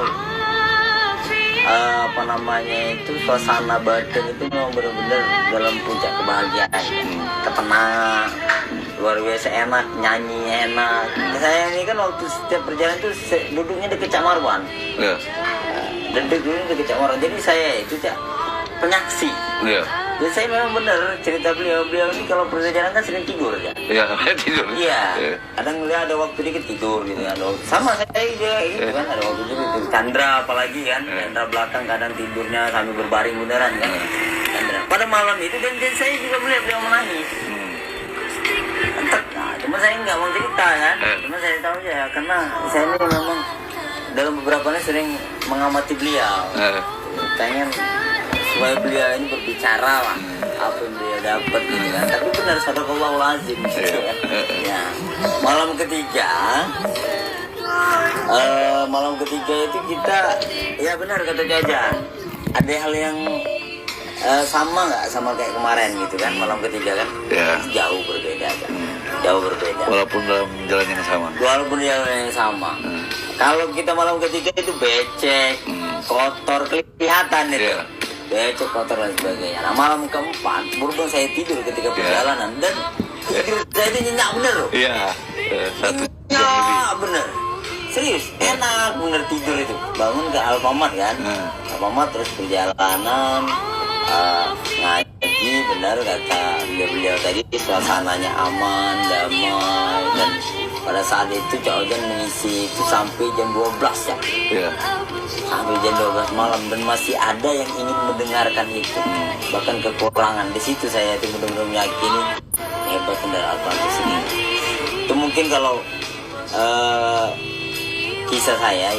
suasana batin itu memang bener-bener dalam puncak kebahagiaan, ketenangan luar biasa, enak, nyanyi enak. Saya ini kan waktu setiap perjalanan tuh duduknya deket Cak Marwan. Dan duduknya deket Cak Marwan. Jadi saya itu Cak penyaksi. Iya. Dan saya memang benar cerita beliau ini kalau perjalanan kan sering tidur ya. Iya, tidur. Iya. Kadang beliau ada waktu dikit tidur gitu kan. Sama saya juga gitu kan, ada waktu dikit tidur. Chandra apalagi kan, Chandra belakang kadang tidurnya sambil berbaring beneran kan. Chandra. Pada malam itu dan saya juga melihat beliau menangis. Nah, cuma saya nggak mau cerita kan. Cuma saya tahu ya karena saya ini memang dalam beberapa hari sering mengamati beliau. Pengen supaya beliau ini berbicara lah apa yang beliau dapat gitu kan. Tapi benar sadaqallahul-azim gitu kan. Ya. Malam ketiga itu kita ya benar kata Jajan. Ada hal yang sama nggak sama kayak kemarin gitu kan, malam ketiga kan? Ya. Jauh berbeda kan. Jauh berbeda. Walaupun dalam jalan yang sama. Walaupun jalan yang sama. Kalau kita malam ketiga itu becek, kotor kelihatan itu. Yeah. Becek, kotor dan sebagainya. Nah malam keempat, berhubung saya tidur ketika perjalanan dan tidur saya itu nyenyak bener loh. Iya. 1 jam lebih. Nyenyak bener. Serius, enak bener tidur itu. Bangun ke Alfamart kan. Alfamart terus perjalanan. Ngaji benar kata beliau tadi, suasananya aman, damai, dan pada saat itu Cak Ojan mengisi itu sampai jam 12 ya. Iya. Sampai jam 12 malam dan masih ada yang ingin mendengarkan itu. Bahkan kekurangan di situ saya itu benar-benar meyakini hebat kendaraan bagus ini. Itu mungkin kalau kisah saya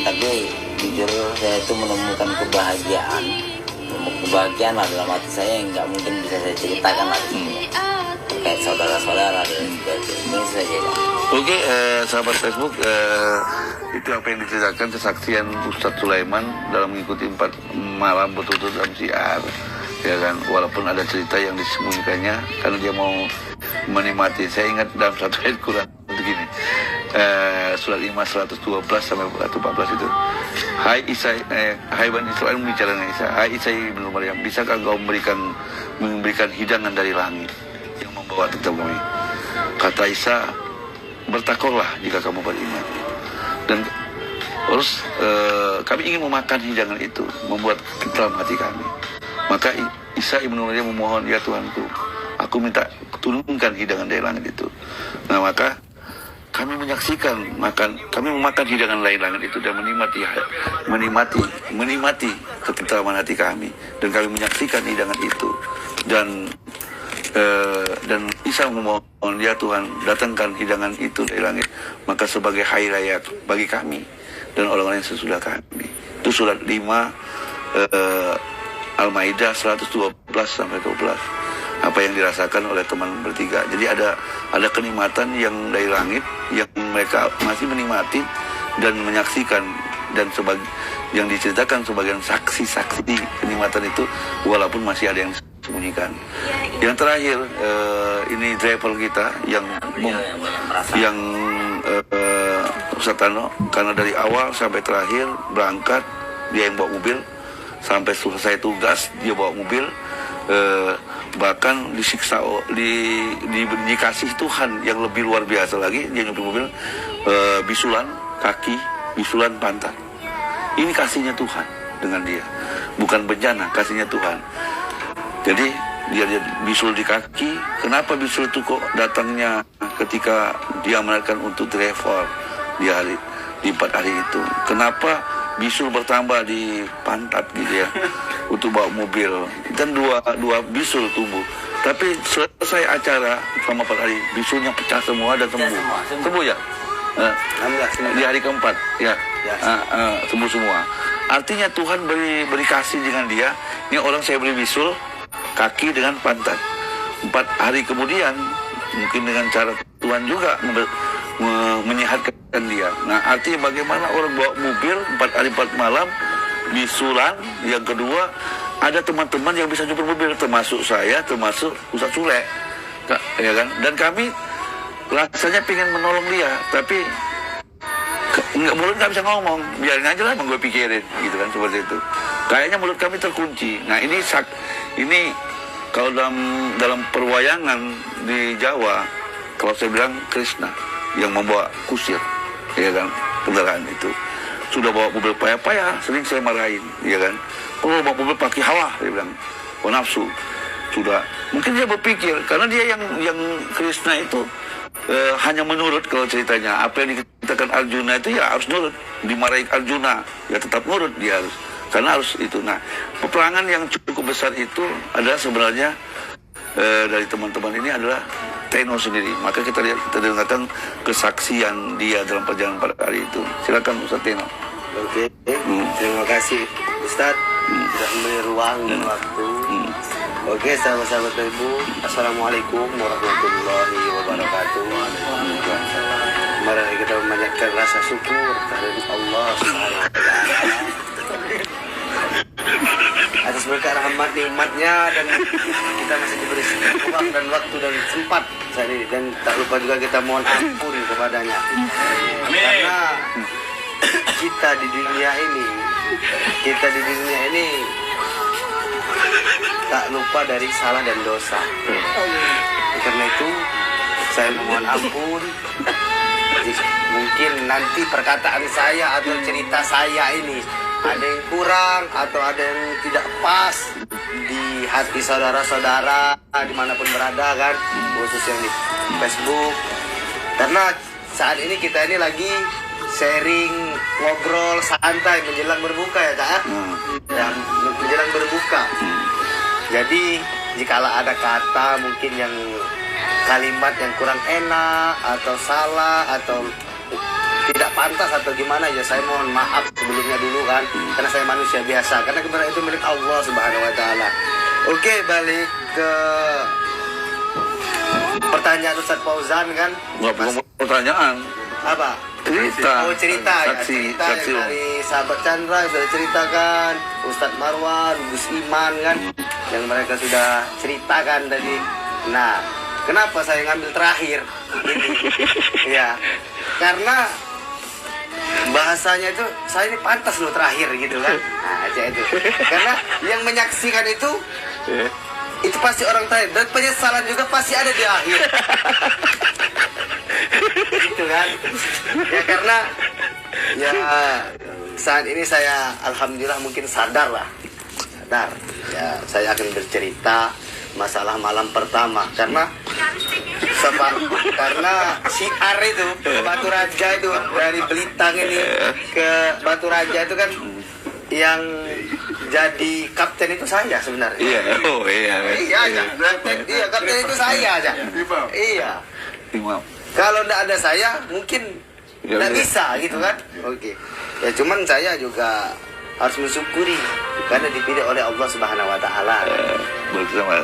tapi jujur saya itu menemukan kebahagiaan lah dalam hati saya yang nggak mungkin bisa saya ceritakan lagi terkait saudara-saudara dan sebagainya. Ini saja Pak. Oke, sahabat Facebook, itu apa yang diceritakan kesaksian Ustadz Sulaiman dalam mengikuti 4 malam berturut-turut dalam siar, ya kan, walaupun ada cerita yang disembunyikannya karena dia mau menikmati. Saya ingat dalam satu ayat Quran begini, surat 5 112 sampai 114 itu. Hai Isa, hai Bani Israel, bicara dengan Isa. Hai Isa ibnu Maryam, bisakah engkau memberikan hidangan dari langit yang membawa tetap kami? Kata Isa, bertakwalah jika kamu beriman. Dan terus kami ingin memakan hidangan itu, membuat tentram hati kami. Maka Isa ibnu Maryam memohon, ya Tuhanku, aku minta turunkan hidangan dari langit itu. Nah maka kami kami memakan hidangan dari langit itu dan menikmati ketentraman hati kami, dan kami menyaksikan hidangan itu dan Isa memohon, ya Tuhan, datangkan hidangan itu dari langit, maka sebagai hari raya bagi kami dan orang-orang yang sesudah kami. Itu surat 5 Al-Maidah 112 sampai 12. Apa yang dirasakan oleh teman bertiga. Jadi ada kenikmatan yang dari langit yang mereka masih menikmati dan menyaksikan, dan yang diceritakan sebagian saksi-saksi kenikmatan itu walaupun masih ada yang sembunyikan. Yang terakhir ini driver kita yang Ustaz Tano, karena dari awal sampai terakhir berangkat dia yang bawa mobil, sampai selesai tugas dia bawa mobil, bahkan disiksa, dikasih Tuhan yang lebih luar biasa lagi. Dia nyupir mobil bisulan kaki, bisulan pantat. Ini kasihnya Tuhan dengan dia, bukan bencana, kasihnya Tuhan. Jadi dia bisul di kaki. Kenapa bisul itu kok datangnya ketika dia menaikkan untuk driver di 4 hari itu? Kenapa bisul bertambah di pantat gitu ya untuk bawa mobil? Dan dua bisul tumbuh. Tapi selesai acara selama 4 hari, bisulnya pecah semua dan sembuh ya. Di hari keempat ya, sembuh semua. Artinya Tuhan beri kasih dengan dia. Ini orang saya beri bisul kaki dengan pantat. 4 hari kemudian mungkin dengan cara Tuhan juga menyehatkan dia. Nah artinya bagaimana orang bawa mobil 4 hari 4 malam bisulan. Yang kedua, ada teman-teman yang bisa nyupir mobil, termasuk saya, termasuk Ustaz Sule, ya kan? Dan kami rasanya pengen menolong dia, tapi mulut nggak bisa ngomong, biarin aja lah, gue pikirin, gitu kan, seperti itu. Kayaknya mulut kami terkunci. Nah ini kalau dalam perwayangan di Jawa, kalau saya bilang Krishna yang membawa kusir, ya kan, kendaraan itu. sudah bawa mobil payah-payah, sering saya marahin, ya kan. Oh, bawa mobil pakai hawa, dia bilang, nafsu. Sudah, mungkin dia berpikir, karena dia yang Krishna itu hanya menurut kalau ceritanya. Apa yang dikatakan Arjuna itu ya harus nurut. Dimarahi Arjuna, ya tetap nurut dia harus. Karena harus itu. Nah, peperangan yang cukup besar itu adalah sebenarnya dari teman-teman ini adalah Teno sendiri. Maka kita lihat, kita dengarkan kesaksian dia dalam perjalanan pada hari itu. Silakan Ustaz Teno. Oke, terima kasih Ustaz sudah memberi ruang dan waktu. Oke, sahabat-sahabat Ibu, Assalamualaikum warahmatullahi wabarakatuh. Mari kita memanjatkan rasa syukur kepada Allah Subhanahu wa Ta'ala atas berkah rahmat nikmatnya, dan kita masih diberi ruang dan waktu dan sempat saat ini, dan tak lupa juga kita mohon ampun kepadanya. Karena kita di dunia ini tak lupa dari salah dan dosa. Karena itu saya mohon ampun mungkin nanti perkataan saya atau cerita saya ini ada yang kurang atau ada yang tidak pas di hati saudara-saudara dimanapun berada kan, khusus yang di Facebook. Karena saat ini kita ini lagi sharing, ngobrol santai menjelang berbuka ya Kak. Dan menjelang berbuka. Jadi jikalau ada kata mungkin yang kalimat yang kurang enak atau salah atau tidak pantas atau gimana, ya saya mohon maaf sebelumnya dulu kan, karena saya manusia biasa, karena kebenaran itu milik Allah Subhanahu wa Ta'ala. Oke, balik ke pertanyaan Ustaz Fauzan kan. Bukan pertanyaan. Apa? Cerita. Oh, cerita ya. Cerita yang dari sahabat Chandra sudah ceritakan, Ustadz Marwan, Gus Iman kan, yang mereka sudah ceritakan tadi. Nah, kenapa saya ngambil terakhir ini? Ya, karena bahasanya itu saya ini pantas loh terakhir gitu kan. Nah, aja itu. Karena yang menyaksikan itu pasti orang terakhir, dan penyesalan juga pasti ada di akhir. Gitu kan. Ya karena ya saat ini saya alhamdulillah mungkin sadar. Ya, saya akan bercerita masalah malam pertama karena siar itu ke Batu Raja itu, dari Belitang ini ke Batu Raja itu kan yang jadi kapten itu saya sebenarnya. Iya. Oh iya. Kapten itu saya aja. Iya. Kalau tidak ada saya mungkin tidak bisa gitu kan. Oke. Ya cuman saya juga harus mensyukuri karena dipilih oleh Allah Subhanahu wa Ta'ala. Bersama.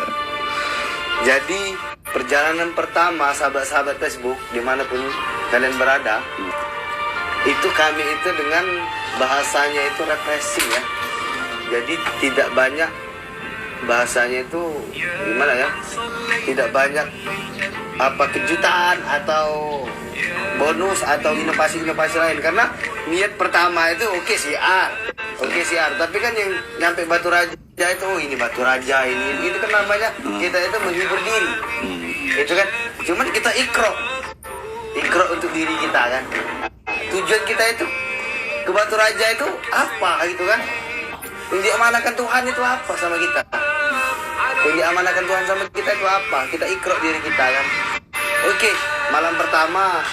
Jadi perjalanan pertama sahabat-sahabat Facebook dimanapun kalian berada, itu kami itu dengan bahasanya itu refreshing ya. Jadi tidak banyak bahasanya itu gimana ya, tidak banyak apa kejutan atau bonus atau inovasi-inovasi lain, karena niat pertama itu oke siar, tapi kan yang nyampe Batu Raja itu, oh ini Batu Raja ini itu kan namanya kita itu menghibur diri, itu kan, cuman kita ikro untuk diri kita kan. Tujuan kita itu ke Batu Raja itu apa gitu kan, yang diamanahkan Tuhan itu apa sama kita, yang diamanahkan Tuhan sama kita itu apa, kita ikro diri kita kan. Oke, malam pertama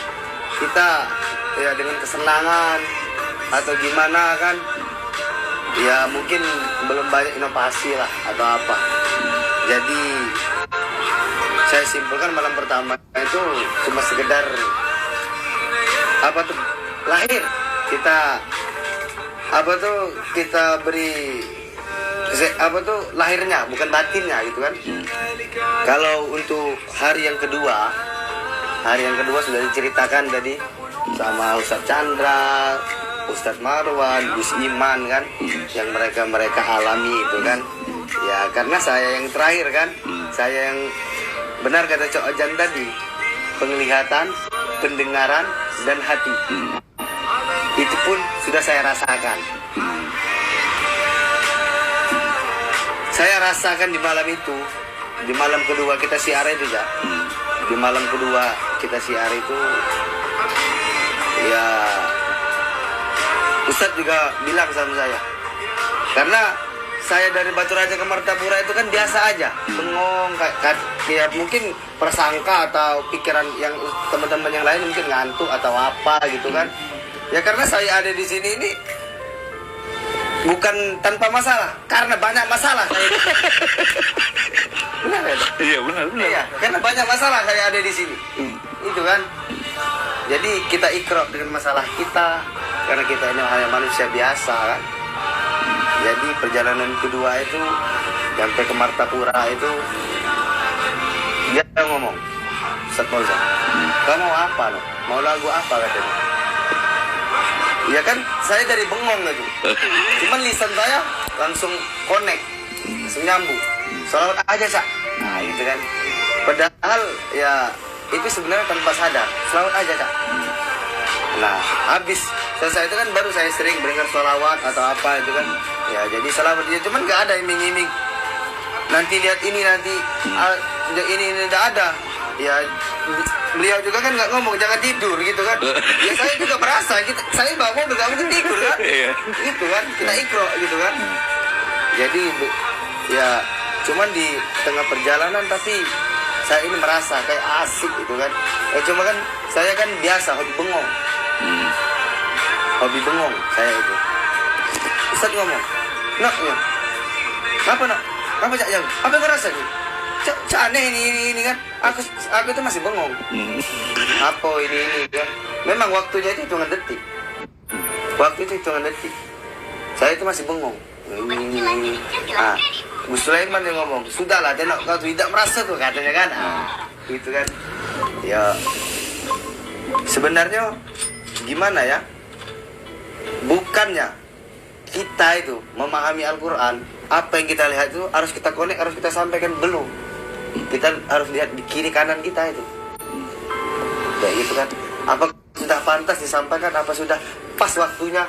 kita ya dengan kesenangan atau gimana kan, ya mungkin belum banyak inovasi lah atau apa. Jadi saya simpulkan malam pertama itu cuma sekedar apa tuh, lahir kita apa tuh, kita beri apa tuh lahirnya bukan batinnya gitu kan. Kalau untuk hari yang kedua sudah diceritakan tadi sama Ustadz Chandra, Ustadz Marwan, Gus Iman kan, yang mereka alami itu kan. Ya karena saya yang terakhir kan, saya yang benar kata Cok Ojan tadi, penglihatan, pendengaran, dan hati. Itu pun sudah saya rasakan. Saya rasakan di malam itu, di malam kedua kita siar itu ya. Di malam kedua kita siar itu, ya Ustadz juga bilang sama saya, karena saya dari Batu Raja ke Martapura itu kan biasa aja, bengong, ya mungkin persangka atau pikiran yang teman-teman yang lain mungkin ngantuk atau apa gitu kan. Ya karena saya ada di sini ini bukan tanpa masalah, karena banyak masalah saya. Benar ya? Iya, benar. Iya, karena banyak masalah saya ada di sini. Itu kan. Jadi kita ikrar dengan masalah kita, karena kita ini hanya manusia biasa kan. Jadi perjalanan kedua itu sampai ke Martapura itu dia ngomong, Ustaz Fauzan, kamu mau apa loh? Mau lagu apa katanya? Ya kan saya dari bengong itu, cuman lisan saya langsung connect, langsung nyambung. Salawat aja Cak. Nah gitu kan. Padahal ya itu sebenarnya tanpa sadar, salawat aja Cak. Nah habis selesai itu kan baru saya sering mendengar salawat atau apa itu kan. Ya jadi salawat dia cuman nggak ada iming-iming. Nanti lihat ini nanti ini tidak ada. Ya beliau juga kan nggak ngomong jangan tidur gitu kan. Ya saya juga merasa saya bawa mobil nggak mungkin tidur kan. Itu kan kita ikro gitu kan. Jadi ya cuman di tengah perjalanan tapi saya ini merasa kayak asik gitu kan. Ya cuma kan saya kan biasa hobi bengong. Hobi bengong saya itu. Ustaz ngomong, nak, kenapa nak? Kenapa Cak jauh? Apa yang merasa nih? Cak aneh ini kan. Aku itu masih bengong. Apa ini kan? Memang waktunya itu hitungan detik. Waktu itu hitungan detik. Saya itu masih bengong. Gus Sulaiman yang ngomong, sudahlah, tenok kau tidak merasa tuh katanya kan. Gitu kan. Ya sebenarnya gimana ya? Bukannya kita itu memahami Al-Quran, apa yang kita lihat itu harus kita connect, harus kita sampaikan, belum. Kita harus lihat di kiri kanan kita itu. Kayak gitu kan. Apa sudah pantas disampaikan, apa sudah pas waktunya.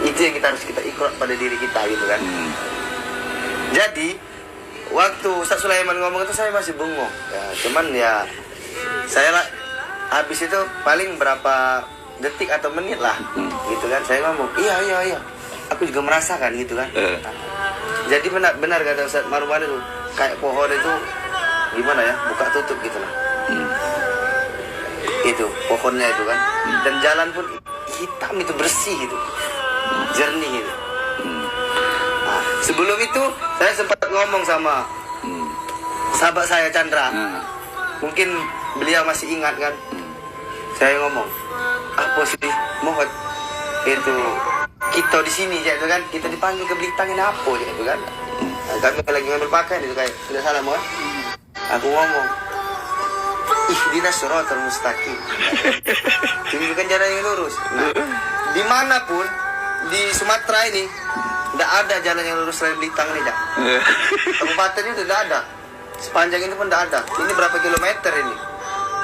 Itu yang kita ikrar pada diri kita gitu kan. Jadi waktu Ustaz Sulaiman ngomong itu saya masih bengong. Ya, cuman ya saya habis itu paling berapa detik atau menit lah gitu kan, saya ngomong iya aku juga merasakan gitu kan. Jadi benar kata Ustaz Marwan itu kayak pohon itu gimana ya, buka tutup gitu lah. Itu pohonnya itu kan, dan jalan pun hitam itu, bersih itu, jernih itu. Nah, sebelum itu saya sempat ngomong sama sahabat saya Chandra, mungkin beliau masih ingat kan. Saya ngomong, apa sih mohon itu kita di sini gitu kan, kita dipanggil ke Blitar ini apa gitu kan. Nah, kami lagi ngambil pakaian itu kayak sudah salah mohon. Aku ngomong, ihdinas siratal mustaqim, tunjukkan jalan yang lurus. Nah, dimanapun di Sumatera ini tidak ada jalan yang lurus selain Blitar ini, Cak. Kabupaten itu tidak ada, sepanjang ini pun tidak ada. Ini berapa kilometer ini?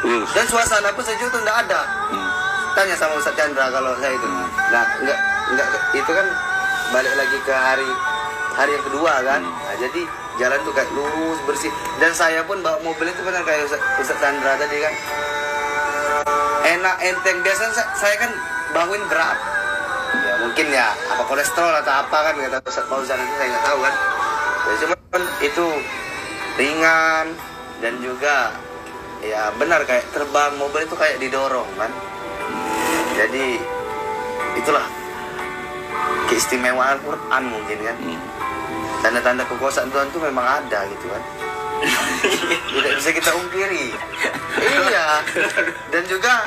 Dan suasana pun sejuk itu tidak ada. Tanya sama Ustaz Chandra kalau saya itu. Nah, enggak itu kan balik lagi ke hari yang kedua kan. Nah, jadi jalan tuh kayak lurus, bersih. Dan saya pun bawa mobil itu benar kayak Ustaz Chandra tadi kan. Enak, enteng. Biasanya saya kan bawain berat. Ya mungkin ya apa kolesterol atau apa kan kata Ustaz Fauzan itu saya nggak tahu kan. Ya cuma itu ringan dan juga ya benar kayak terbang, mobil itu kayak didorong kan. Jadi itulah keistimewaan Al-Quran mungkin kan. Tanda-tanda kekuasaan Tuhan itu memang ada gitu kan. Tidak bisa kita ungkiri. Iya. Dan juga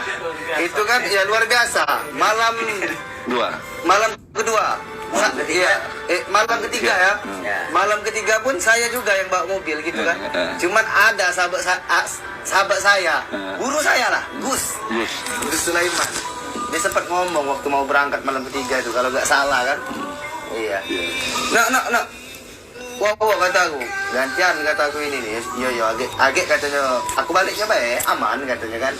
itu kan ya luar biasa. Malam kedua. Iya, malam ketiga ya. Malam ketiga pun saya juga yang bawa mobil gitu kan. Cuman ada sahabat saya, guru saya lah, Gus Sulaiman. Dia sempat ngomong waktu mau berangkat malam ketiga itu kalau nggak salah kan. Iya. Nak. Wah kataku, gantian kataku ini nih. Yo agak katanya. Aku baliknya baik, aman katanya kan.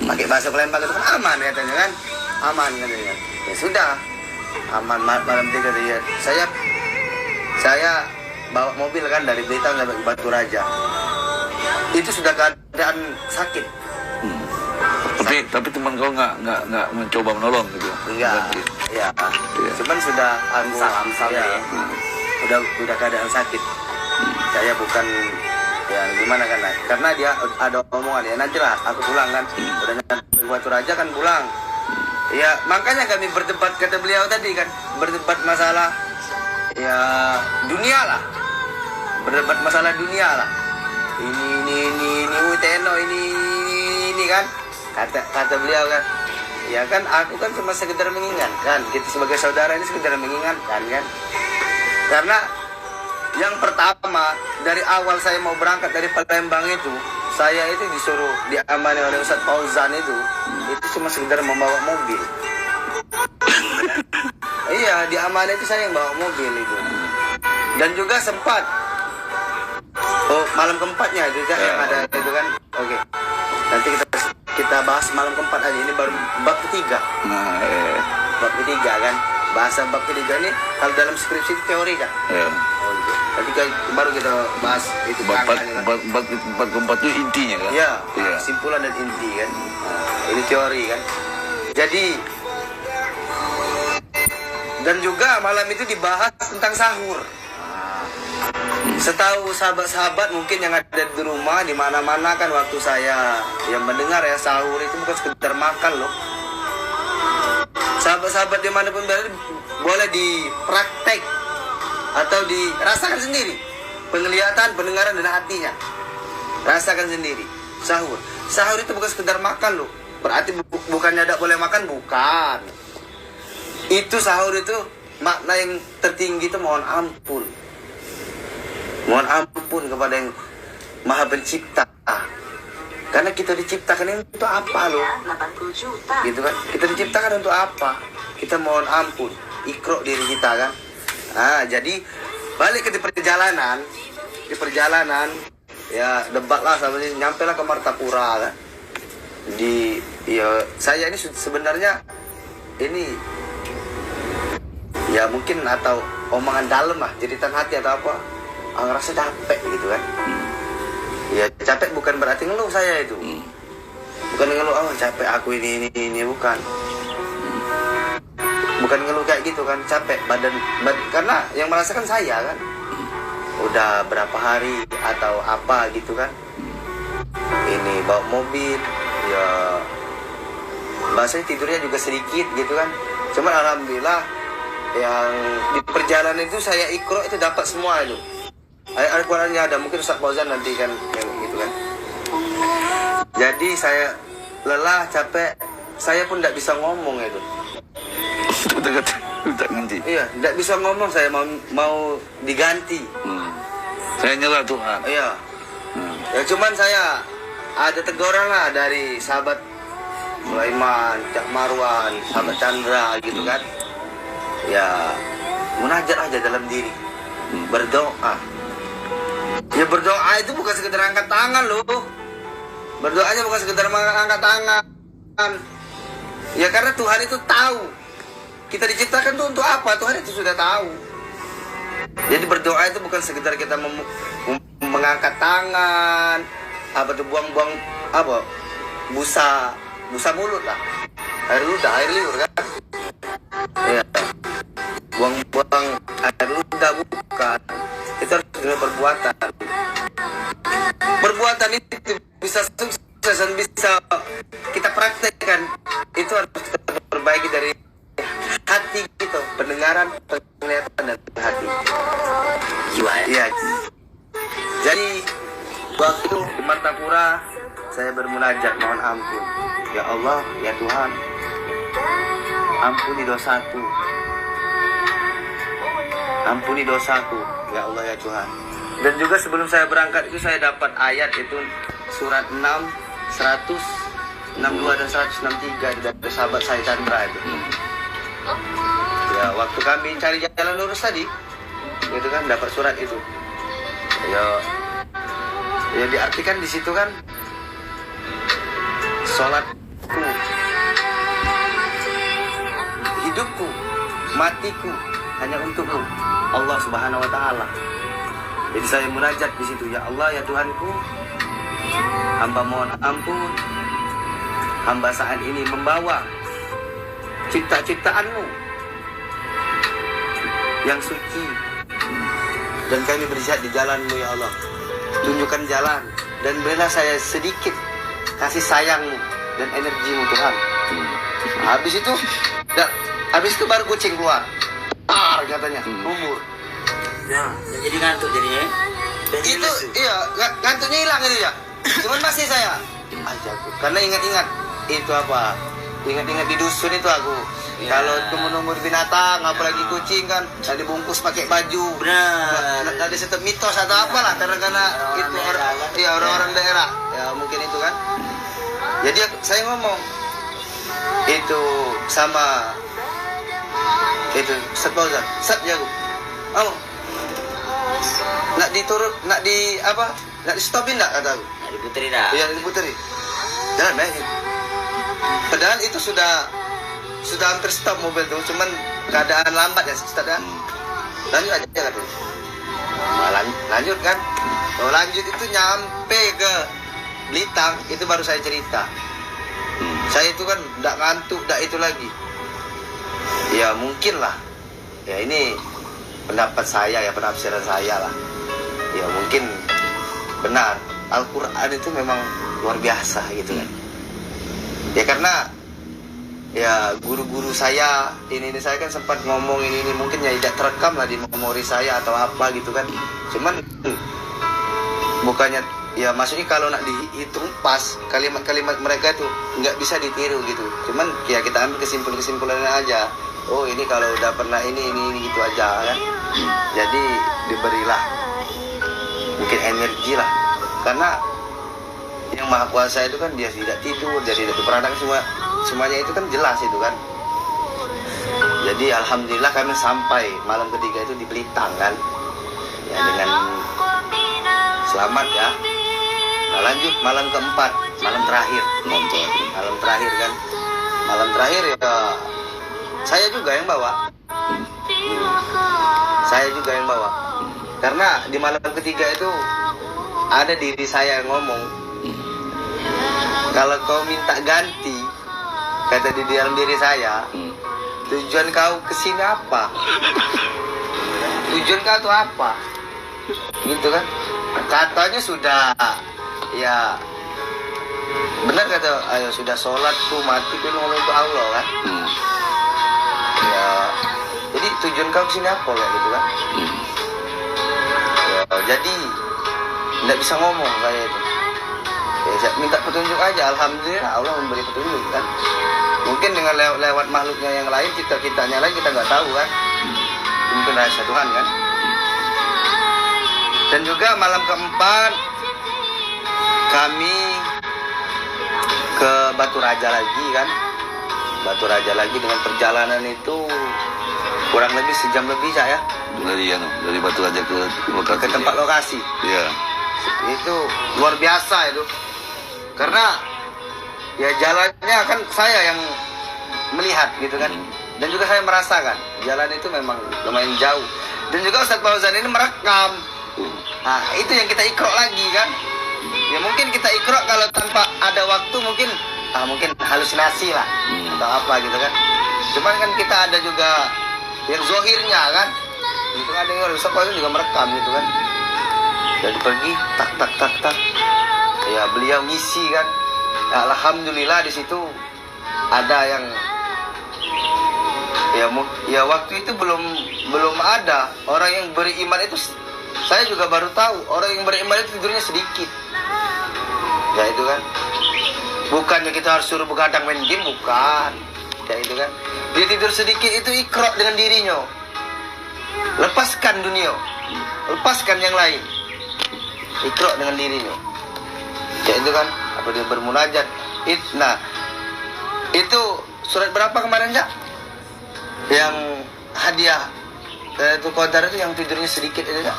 Pakai bahasa Palembang itu kan aman katanya kan. Aman katanya kan. Ya sudah. Aman malam tiga dia. Saya bawa mobil kan dari Blitar sampai ke Batu Raja. Itu sudah keadaan sakit. Tapi teman kau nggak mencoba menolong gitu? Enggak, ya. Cuman sudah Amsal ya. Udah keadaan sakit. Saya bukan ya gimana kan, karena dia ada omongan ya nantilah aku pulang kan. Udah nyampe Batu Raja kan pulang. Ya makanya kami berdebat, kata beliau tadi kan, berdebat masalah ya dunia lah. Berdebat masalah dunia lah. Ini Uteno ini kan. Kata beliau kan, ya kan aku kan cuma sekedar mengingatkan, kita sebagai saudara ini sekedar mengingatkan kan. Karena yang pertama dari awal saya mau berangkat dari Palembang itu, saya itu disuruh diamani oleh Ustadz Fauzan itu cuma sekedar membawa mobil. Iya, diamani itu saya yang bawa mobil itu. Dan juga sempat malam keempatnya itu kan yang ada itu kan. Oke. Nanti kita bahas malam keempat aja, ini baru bab ketiga. Bab ketiga kan, bahasa bab ketiga ini kalau dalam skripsi itu teori kan. Nanti baru kita bahas itu bab keempat itu intinya kan. Ya, kesimpulan dan inti kan. Ini teori kan. Jadi dan juga malam itu dibahas tentang sahur. Setahu sahabat-sahabat mungkin yang ada di rumah, di mana-mana kan, waktu saya yang mendengar ya, sahur itu bukan sekedar makan loh. Sahabat-sahabat dimanapun berada boleh dipraktek atau dirasakan sendiri, penglihatan, pendengaran dan hatinya. Rasakan sendiri. Sahur itu bukan sekedar makan loh. Berarti bukannya tidak boleh makan, bukan. Itu sahur itu makna yang tertinggi itu mohon ampun. Mohon ampun kepada yang Maha Pencipta. Karena kita diciptakan untuk apa loh? Gitu kan? Kita diciptakan untuk apa? Kita mohon ampun, ikro diri kita kan. Jadi balik ke perjalanan, ya debatlah sama ini, nyampe lah ke Martapura kan. Saya ini sebenarnya ini ya mungkin atau omongan dalam lah, jeritan hati atau apa, ngerasa capek gitu kan. Ya capek bukan berarti ngeluh saya itu, bukan ngeluh capek aku ini bukan ngeluh kayak gitu kan. Capek badan karena yang merasakan saya kan udah berapa hari atau apa gitu kan, ini bawa mobil ya, bahasanya tidurnya juga sedikit gitu kan. Cuman alhamdulillah yang di perjalanan itu saya ikro itu dapat semua itu. Al-Qurannya ada, mungkin Ustaz Fauzan nanti kan yang gitu kan. Jadi saya lelah, capek, saya pun tidak bisa ngomong itu. Iya, tidak bisa ngomong, saya mau diganti. Saya nyerah Tuhan. Iya. Ya cuman saya ada teguran lah dari sahabat Sulaiman, Cak Marwan, sahabat Chandra gitu kan. Ya munajat aja dalam diri, berdoa. Ya berdoa itu bukan sekedar angkat tangan loh. Berdoanya bukan sekedar angkat tangan. Ya karena Tuhan itu tahu kita diciptakan tuh untuk apa, Tuhan itu sudah tahu. Jadi berdoa itu bukan sekedar kita mengangkat tangan, apa tuh buang-buang apa busa mulut lah, air liur kan. Ya. Buang-buang air ludah bukan. Itu harus dengan perbuatan. Perbuatan itu bisa sukses dan bisa kita praktekkan. Itu harus kita perbaiki dari hati kita, pendengaran, penglihatan dan hati. Ya. Jadi waktu di Martapura saya bermunajat mohon ampun. Ya Allah, ya Tuhan, ampuni dosaku. Ampuni dosaku, ya Allah ya Tuhan. Dan juga sebelum saya berangkat itu saya dapat ayat itu surat 6, 162 dan 163 dari sahabat saya Chandra itu. Ya waktu kami cari jalan lurus tadi, gitu kan dapat surat itu. Ya diartikan di situ kan sholatku, hidupku, matiku hanya untukmu Allah Subhanahu wa taala. Jadi saya munajat di situ, ya Allah ya Tuhanku, hamba mohon ampun hamba saat ini membawa cipta-ciptaanmu yang suci, dan kami berjihad di jalanmu ya Allah. Tunjukkan jalan dan berilah saya sedikit kasih sayangmu dan energimu Tuhan. Habis itu baru kucing keluar. Katanya umur. Ya, jadi ngantuk jadinya. Itu iya, ngantuknya hilang gitu ya. Cuman masih saya ajaku karena ingat-ingat itu apa? Ingat-ingat di dusun itu aku. Ya. Kalau tumbuh-tumbuh binatang, apalagi kucing kan, saya dibungkus pakai baju. Benar. Ada setiap mitos atau apalah karena itu orang-orang daerah. Ya mungkin itu kan. Jadi saya ngomong itu sama itu Ustaz Fauzan, Ustaz jago. Oh. Nak di stopin enggak kata aku. Nah, diputeri dah. Iya, diputeri. Jalan baik. Padahal itu sudah hampir stop mobil tuh, cuman keadaan lambat ya Ustaz ya. Lanjut aja katanya. Nah, lanjut kan. Kalau lanjut itu nyampe ke Blitang, itu baru saya cerita. Saya itu kan enggak ngantuk, enggak itu lagi. Ya mungkin lah. Ya ini pendapat saya ya, penafsiran saya lah. Ya mungkin benar. Al-Quran itu memang luar biasa gitu kan. Ya karena ya guru-guru saya ini saya kan sempat ngomong ini mungkin ya tidak terekam lah di memori saya atau apa gitu kan. Cuman bukannya ya maksudnya kalau nak dihitung pas kalimat-kalimat mereka itu nggak bisa ditiru gitu. Cuman ya kita ambil kesimpulannya aja. Oh ini kalau udah pernah ini gitu aja kan. Jadi diberilah mungkin energi lah. Karena yang Maha Kuasa itu kan dia tidak tidur, dia tidak berperanak, semuanya itu kan jelas itu kan. Jadi alhamdulillah kami sampai malam ketiga itu di Blitang kan. Ya dengan selamat ya. Nah, lanjut malam keempat, malam terakhir kan. Malam terakhir ya saya juga yang bawa. Karena di malam ketiga itu ada diri saya yang ngomong, kalau kau minta ganti, kata di dalam diri saya, tujuan kau kesini apa? Tujuan kau tuh apa? Gitu kan? Katanya sudah, ya benar kata, ayo sudah sholat tuh mati pun ngomong untuk Allah kan? Ya, jadi tujuan kau kesini apa kayak gitu kan? Ya, jadi nggak bisa ngomong saya itu. Ya, saya minta petunjuk aja, alhamdulillah Allah memberi petunjuk kan. Mungkin dengan lewat makhluknya yang lain, cita-citanya lain kita nggak tahu kan. Mungkin rahasia Tuhan kan. Dan juga malam keempat kami ke Batu Raja lagi kan. Batu Raja lagi dengan perjalanan itu kurang lebih sejam lebih ya. Dari Batu Raja ke tempat lokasi. Iya. Itu luar biasa itu. Karena ya jalannya kan saya yang melihat gitu kan. Dan juga saya merasakan jalan itu memang lumayan jauh. Dan juga Ustaz Fauzan ini merekam. Nah, itu yang kita ikrok lagi kan. Ya mungkin kita ikrok kalau tanpa ada waktu mungkin halusinasi lah atau apa gitu kan. Cuman kan kita ada juga yang zohirnya kan. Itu ada yang Ustaz Fauzan juga merekam gitu kan. Dan pergi tak. Ya beliau ngisi kan. Ya, alhamdulillah di situ ada yang ya waktu itu belum ada orang yang beriman itu. Saya juga baru tahu orang yang beriman itu tidurnya sedikit. Ya itu kan. Bukannya kita harus suruh begadang main game, bukan. Ya itu kan. Dia tidur sedikit itu ikrok dengan dirinya. Lepaskan dunia. Lepaskan yang lain. Ikrok dengan dirinya. Ya itu kan. Apa dia bermunajat. Nah. Itu surat berapa kemarin, Cak? Yang hadiah itu Qadar itu yang tidurnya sedikit itu kan?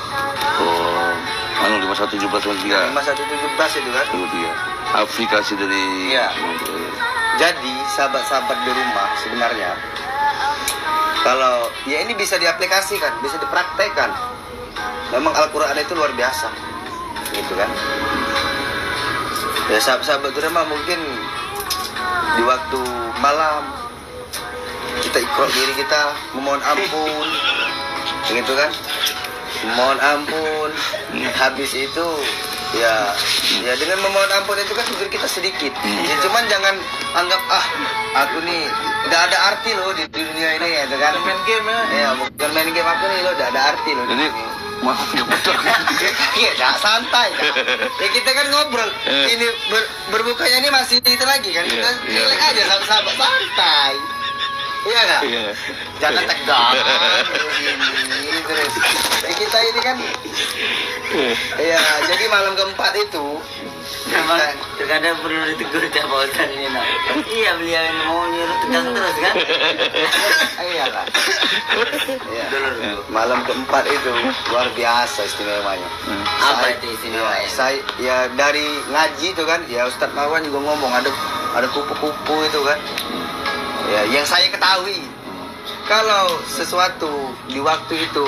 Oh, 5117 53. 5117 itu kan? 23. Aplikasi dari Iya. Jadi sahabat-sahabat di rumah sebenarnya kalau ya ini bisa diaplikasikan, bisa dipraktekkan. Memang Al-Qur'an itu luar biasa. Gitu kan? Ya sahabat-sahabat di rumah mungkin di waktu malam kita ikrok diri kita memohon ampun, gitu kan? Memohon ampun. Habis itu ya dengan memohon ampun itu kan tidur kita sedikit. Ya, cuman jangan anggap aku nih udah ada arti loh di dunia ini, ya kan? Main game ya. Ya bukan main game aku nih loh, udah ada arti loh. Jadi maaf nggak betul. Iya, santai. Ya kita kan ngobrol. Ini berbukanya ini masih itu lagi kan? Kita relax aja sama-sama santai. Iya nggak? Iya. Jangan tegang. Ini terus. Ya, kita ini kan. Iya, jadi malam keempat itu. Memang terkadang perlu ditegur tiap Ustaz ini nak. Iya, beliau yang mau nyuruh tegang terus kan? Iya kan? Iya. Malam keempat itu luar biasa istimewanya. Apa itu istimewanya? Saya ya dari ngaji itu kan, ya Ustadz Marwan juga ngomong ada kupu-kupu itu kan. Ya, yang saya ketahui kalau sesuatu di waktu itu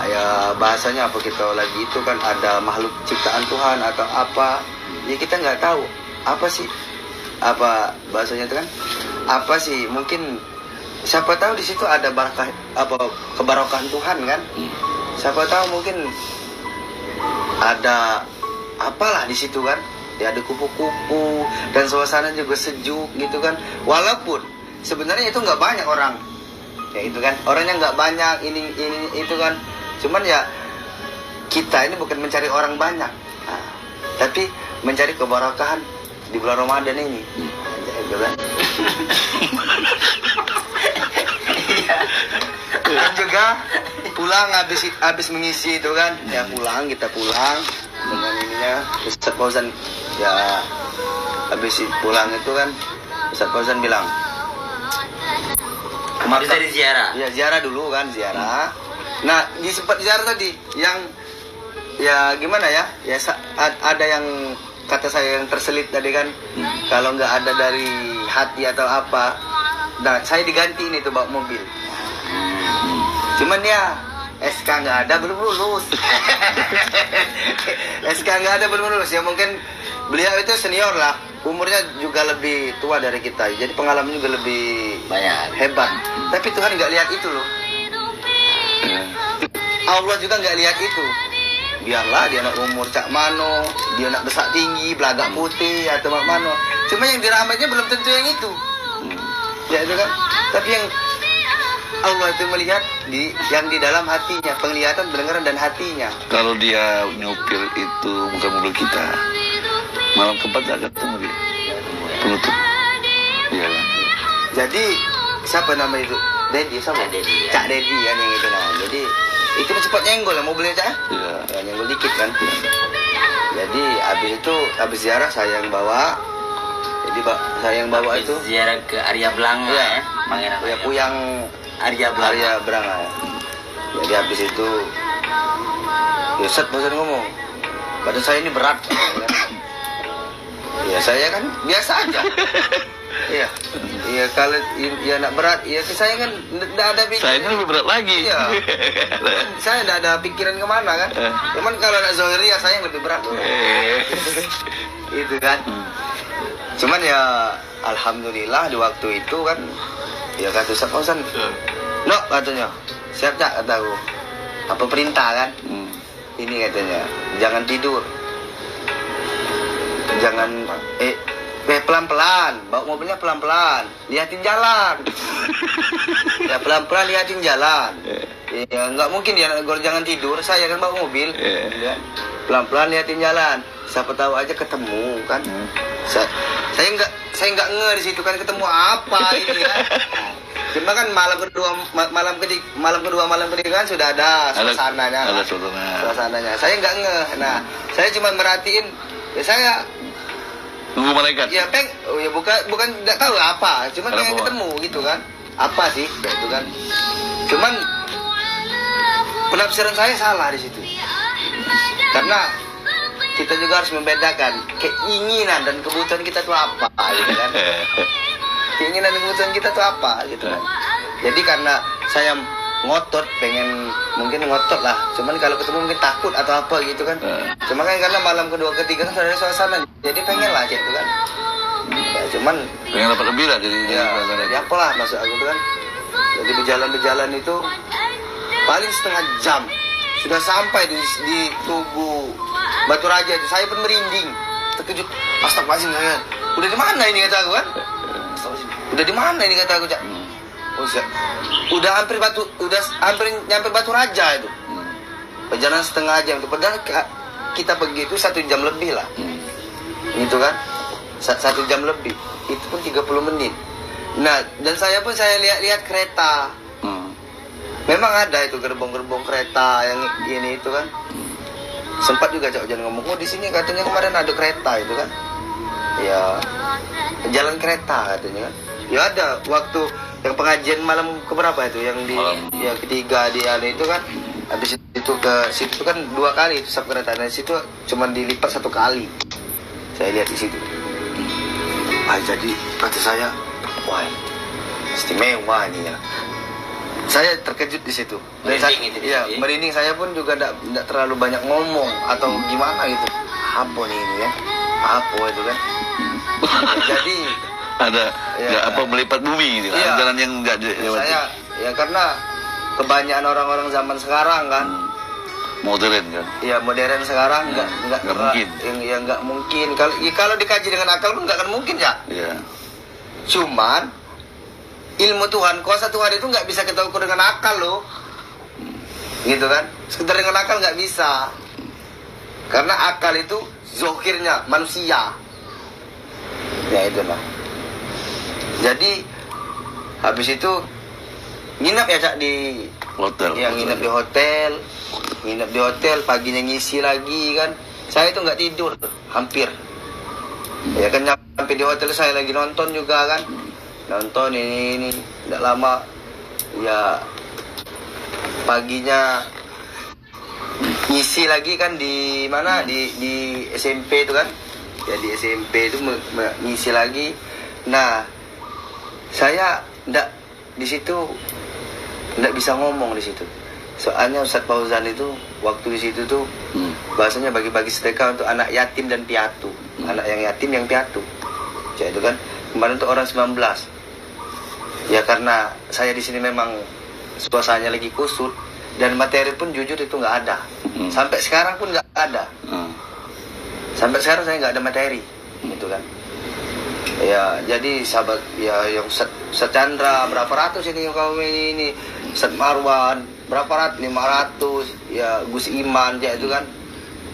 ya bahasanya apa kita lagi itu kan ada makhluk ciptaan Tuhan atau apa, ya kita nggak tahu apa sih, apa bahasanya itu kan, apa sih, mungkin siapa tahu di situ ada barakah, apa kebarokahan Tuhan kan, siapa tahu mungkin ada apalah di situ kan, ya ada kupu-kupu dan suasana juga sejuk gitu kan, walaupun sebenarnya itu nggak banyak orang, ya itu kan, orangnya nggak banyak, ini itu kan, cuman ya kita ini bukan mencari orang banyak, tapi mencari keberkahan di bulan Ramadan ini, gitu kan. Dan juga pulang habis mengisi itu kan, ya kita pulang dengan ininya, Ustadz Fauzan ya habis pulang itu kan, Ustadz Fauzan bilang, Bisa di ziarah. ya ziarah dulu kan, ziarah. Nah sempat ziarah tadi yang ya gimana ya, ada yang kata saya yang terselit tadi kan, kalau nggak ada dari hati atau apa, nah saya diganti ini tuh bawa mobil. Cuman ya SK nggak ada, belum lulus. SK nggak ada, belum lulus, ya mungkin beliau itu senior lah, umurnya juga lebih tua dari kita, jadi pengalaman juga lebih Banyak. hebat. Tapi Tuhan nggak lihat itu loh. Allah juga nggak lihat itu. Biarlah dia anak umur cak mano, dia anak besar tinggi, belagak putih atau mak mano. Cuma yang dirahmatnya belum tentu yang itu. Ya itu kan. Tapi yang Allah itu melihat yang di dalam hatinya, penglihatan, pendengaran dan hatinya. Kalau dia nyupir itu bukan mobil kita, malam keempat gak ketemu dia, penutup. Iya kan? Jadi siapa nama itu? Dedi, siapa? Dedi, ya. Cak Dedi kan yang itu nah. Jadi itu cepat nyenggol ya mobilnya Cak. Iya. Ya, nyenggol dikit kan. Jadi habis ziarah saya yang bawa. Jadi saya yang bawa Habis itu. ziarah ke Arya Blanga Iya. ya. Pangeran Ya Puyang Arya Blanga. Arya Branga. Jadi habis itu Ustadz bosan ngomong, badan saya ini berat. Ya saya kan biasa aja. Iya. Iya kalau ya nak berat, ya saya kan tidak ada pikiran. Saya ini lebih berat lagi. Iya. Saya tidak ada pikiran kemana kan. Cuman kalau nak Zohri ya saya yang lebih berat. Itu kan. Cuman ya alhamdulillah di waktu itu kan, ya kata Ustaz Fauzan, no katanya, siap tak kataku, apa perintah kan? Ini katanya, jangan tidur, jangan pelan-pelan, bawa mobilnya pelan-pelan, liatin jalan, ya pelan-pelan liatin jalan, ya nggak mungkin dia jangan tidur, saya kan bawa mobil, ya. Pelan-pelan liatin jalan, siapa tahu aja ketemu kan, saya nggak nge di situ kan ketemu apa ini kan. Cuma kan malam kedua kan sudah ada suasananya. Ada suasananya. Saya nggak nge. Nah, saya cuma merhatiin. Ya saya nunggu malaikat. ya bukan nggak tahu apa. Cuma pengen ketemu gitu kan. Apa sih? Gitu kan. Cuman penafsiran saya salah di situ. Karena kita juga harus membedakan keinginan dan kebutuhan kita itu apa, gitu kan? Keinginan dan kebutuhan kita itu apa, gitu kan? Jadi karena saya ngotot, mungkin ngotot lah. Cuman kalau ketemu mungkin takut atau apa gitu kan? Cuma kan karena malam kedua ketiga kan sudah ada suasana, jadi pengen lah gitu kan? cuman pengen dapat lebih lah jadi ya apalah maksud aku tuh kan. Jadi berjalan itu paling setengah jam sudah sampai di Tugu Batu Raja itu. Saya pun merinding, terkejut. Astagfirullahaladzim, saya udah di mana ini kata aku kan? Udah di mana ini kata aku, Cak? Udah hampir nyampe Batu Raja itu. Perjalanan setengah jam itu. Padahal kita pergi itu 1 jam lebih lah. Gitu kan? 1 jam lebih. Itu pun 30 menit. Nah, dan saya lihat kereta. Memang ada itu gerbong-gerbong kereta yang ini itu kan. Sempat juga Cak Ojan ngomong, di sini katanya kemarin ada kereta itu kan. Ya, jalan kereta katanya kan. Ya ada waktu yang pengajian malam keberapa itu yang yang ketiga di itu kan. Habis itu ke situ kan 2 kali itu sub kereta. Nah, situ cuma dilipat 1 kali. Saya lihat di situ. Jadi kata saya, wah, istimewa ini ya. Saya terkejut di situ. Merinding saya pun juga tidak terlalu banyak ngomong atau gimana gitu. Apa nih ini ya? Apa itu kan? Jadi ada melipat bumi gitu. Jalan yang enggak saya karena kebanyakan orang-orang zaman sekarang kan modern kan. Iya, modern sekarang enggak mungkin. Yang enggak mungkin. Kalau dikaji dengan akal pun enggak akan mungkin ya. Iya. Cuman ilmu Tuhan, kuasa Tuhan itu nggak bisa kita ukur dengan akal loh, gitu kan? Sekedar dengan akal nggak bisa, karena akal itu zahirnya manusia, ya itulah. Jadi habis itu nginap ya Cak di hotel. Yang nginap di hotel, paginya ngisi lagi kan. Saya itu nggak tidur, hampir. Ya kan sampai di hotel saya lagi nonton juga kan. Nonton ini tidak lama ya, paginya ngisi lagi kan di mana di SMP itu kan ya, di SMP itu ngisi lagi. Nah, saya ndak di situ ndak bisa ngomong di situ, soalnya Ustadz Fauzan itu waktu di situ tuh bahasanya bagi-bagi sedekah untuk anak yatim dan piatu, anak yang yatim yang piatu. Jadi itu kan kemarin untuk orang 19. Ya karena saya di sini memang suasananya lagi kusut dan materi pun jujur itu nggak ada. Sampai sekarang pun nggak ada. Sampai sekarang saya nggak ada materi, gitu kan. Ya jadi sahabat ya yang Ustadz Chandra berapa ratus ini kaum ini, Ustadz Marwan berapa ratus, 500, ya Gus Iman ya itu kan.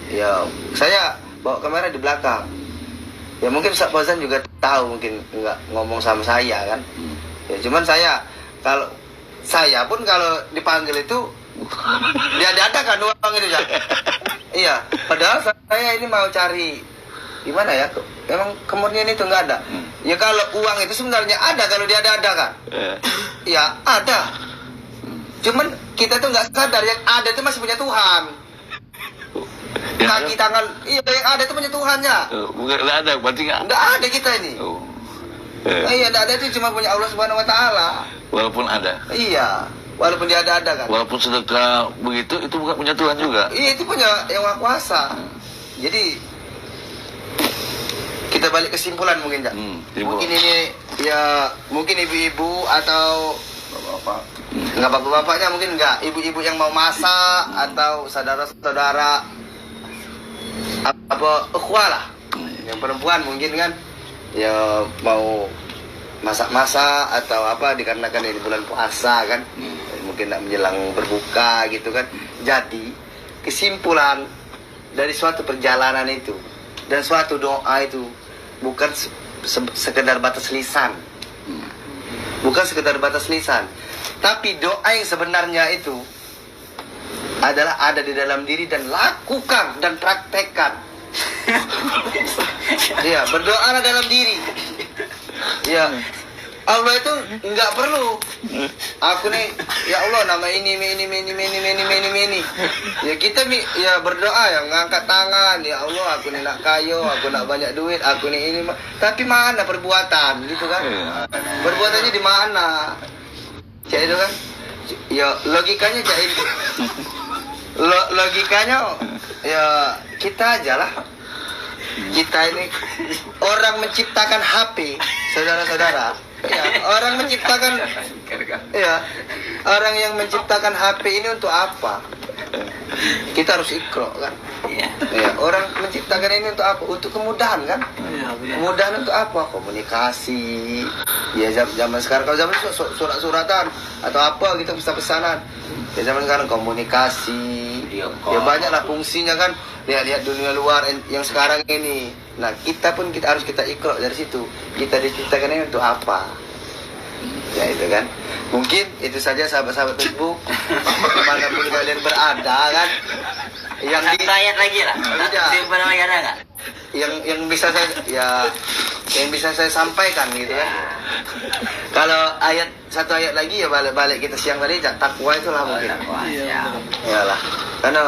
Ya saya bawa kamera di belakang. Ya mungkin Ustadz Fauzan juga tahu, mungkin nggak ngomong sama saya kan. Ya cuman saya pun kalau dipanggil itu dia ada uang itu ya. Iya, padahal saya ini mau cari gimana ya? Memang kemurnian itu nggak ada. Ya kalau uang itu sebenarnya ada kalau dia ada kan. Ya ada. Cuman kita tuh nggak sadar yang ada itu masih punya Tuhan. Kaki tangan, iya yang ada itu punya Tuhan ya. Nggak ada, berarti nggak ada kita ini. Iya, nggak ada, itu cuma punya Allah Subhanahu Wa Taala. Walaupun ada. Iya, walaupun dia ada kan. Walaupun sedekah begitu, itu bukan punya Tuhan juga. Iya, itu punya yang Maha Kuasa. Jadi kita balik kesimpulan mungkin Cak. Mungkin ini ya mungkin ibu-ibu atau bapak-bapak. Nggak bapak-bapaknya mungkin nggak. Ibu-ibu yang mau masak atau saudara-saudara apa ukhwah lah. Yang perempuan mungkin kan. Ya mau masak-masak atau apa dikarenakan ini bulan puasa kan, mungkin nak menjelang berbuka gitu kan. Jadi kesimpulan dari suatu perjalanan itu dan suatu doa itu bukan sekedar batas lisan, bukan sekedar batas lisan, tapi doa yang sebenarnya itu adalah ada di dalam diri dan lakukan dan praktekkan. Iya, berdoa dalam diri. Ya, Allah itu nggak perlu. Aku nih, ya Allah nama ini. Ya kita ya berdoa ya ngangkat tangan. Ya Allah, aku nih nak kayo, aku nak banyak duit, aku nih ini. Tapi mana perbuatan, gitu kan? Perbuatannya di mana? Cak itu kan? Ya logikanya cak itu. Logikanya ya kita aja lah. Kita ini orang menciptakan HP, saudara-saudara. Ya, orang menciptakan, ya, orang yang menciptakan HP ini untuk apa? Kita harus ikro kan? Ya, orang menciptakan ini untuk apa? Untuk kemudahan kan? Kemudahan untuk apa? Komunikasi. Ya zaman sekarang, kalau zaman surat-suratan atau apa gitu pesan-pesanan. Ya zaman sekarang komunikasi. Ya banyaklah fungsinya kan. Lihat-lihat dunia luar yang sekarang ini. Nah kita harus ikro dari situ. Kita diciptakan ini untuk apa? Ya itu kan. Mungkin itu saja sahabat-sahabat Facebook. Dimanapun kalian berada kan. Yang ayat lagi lah. Simpan lagi ada nggak? Yang bisa saya sampaikan gitu kan. Kalau satu ayat lagi ya balik kita siang tadi takwa itulah mungkin. Iyalah. Karena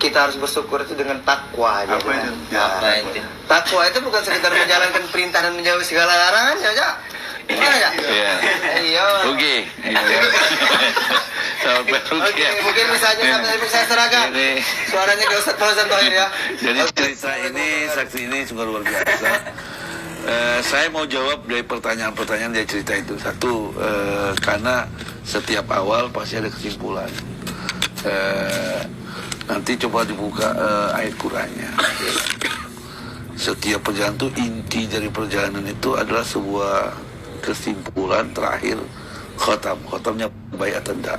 kita harus bersyukur itu dengan takwa aja. Apa itu? Takwa itu bukan sekedar menjalankan perintah dan menjauhi segala larangan aja. Gimana ya? Iya. Oke. Oke, mungkin bisa aja sampai saya serahkan. Suaranya ke Ustaz Fauzan Tohir ya. Jadi cerita ini, saksi ini sungguh luar biasa. Saya mau jawab dari pertanyaan-pertanyaan dari cerita itu. Satu, karena setiap awal pasti ada kesimpulan. Nanti coba dibuka ayat Qur'annya. Setiap perjalanan itu, inti dari perjalanan itu adalah sebuah kesimpulan terakhir khotamnya baik atau tidak.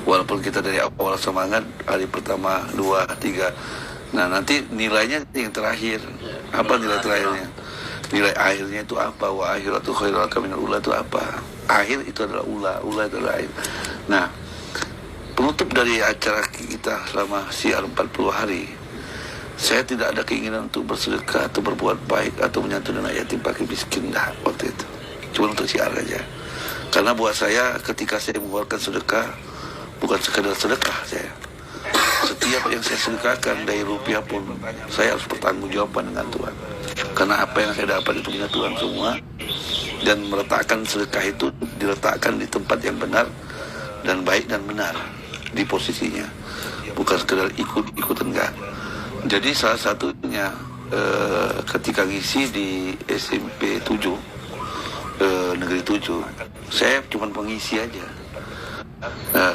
Walaupun kita dari awal semangat hari pertama, 2, 3. Nah nanti nilainya yang terakhir. Apa nilai terakhirnya? Nilai akhirnya itu apa? Wa akhiratu khairul laka minal ula itu apa? Akhir itu adalah ula itu adalah akhir. Nah penutup dari acara kita selama siar 40 hari, saya tidak ada keinginan untuk bersedekah atau berbuat baik atau menyantuni anak yatim fakir miskin dah waktu itu. Cuma untuk siar aja. Karena buat saya ketika saya mengeluarkan sedekah bukan sekadar sedekah saya. Setiap yang saya sedekahkan dari rupiah pun saya harus bertanggungjawabkan dengan Tuhan. Karena apa yang saya dapat itu punya Tuhan semua. Dan meletakkan sedekah itu diletakkan di tempat yang benar dan baik dan benar di posisinya. Bukan sekadar ikut enggak. Jadi salah satunya ketika ngisi di SMP 7 Negeri 7, saya cuma pengisi aja.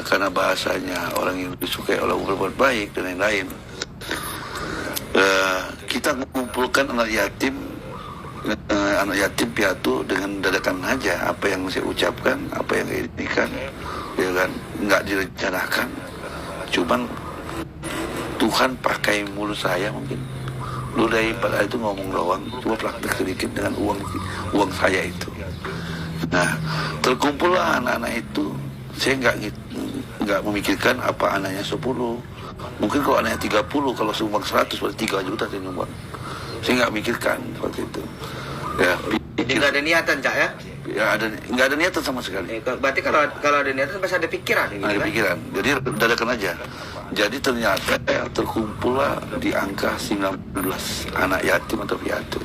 Karena bahasanya orang yang disukai oleh berbuat baik dan lain-lain. Kita mengumpulkan anak yatim piatu dengan dadakan aja. Apa yang saya ucapkan, apa yang saya inikan, ya kan, nggak direncanakan. Cuman Tuhan pakai mulut saya mungkin. Lu dari pada itu ngomong doang, cuma praktek sedikit dengan uang saya itu. Nah, terkumpullah anak-anak itu. Saya nggak memikirkan apa anaknya 10. Mungkin kalau anaknya 30, kalau sumbang 100 berarti 3 juta saya nyumbang. Saya nggak mikirkan seperti itu. Ya, jadi nggak ada niatan, Cak ya? Ya nggak ada niatan sama sekali. Berarti kalau ada niatan pasti ada pikiran. Ada pikiran. Jadi dadakan aja. Jadi ternyata terkumpullah di angka 19 anak yatim atau piatu.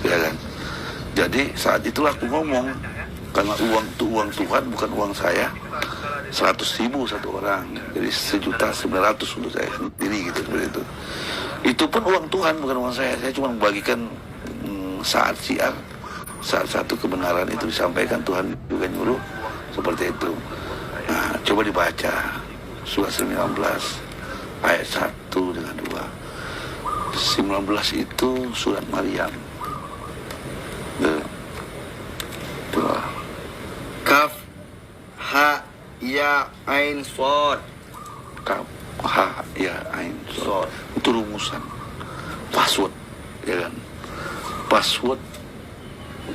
Ya kan? Jadi saat itulah aku ngomong, karena uang itu uang Tuhan bukan uang saya. 100.000 satu orang, jadi 1.900.000 untuk saya sendiri gitu, seperti itu. Itu pun uang Tuhan bukan uang saya. Saya cuma membagikan saat siar, saat satu kebenaran itu disampaikan, Tuhan juga nyuruh seperti itu. Nah, coba dibaca surah 19 ayat 1 dengan 2. 19 itu surat Maryam. Kaf ha ya ain sod. Kaf ha ya ain sod. Itu rumusan, password, ya kan? Password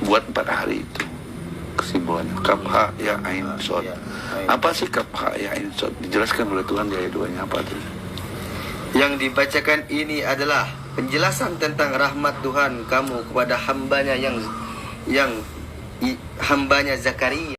buat 4 hari itu. Kesimpulannya kaf ha ya ain sod. Apa sih kaf ha ya ain sod? Dijelaskan oleh Tuhan di ayat 2-nya apa tuh? Yang dibacakan ini adalah penjelasan tentang rahmat Tuhan kamu kepada hambanya yang hambanya Zakaria.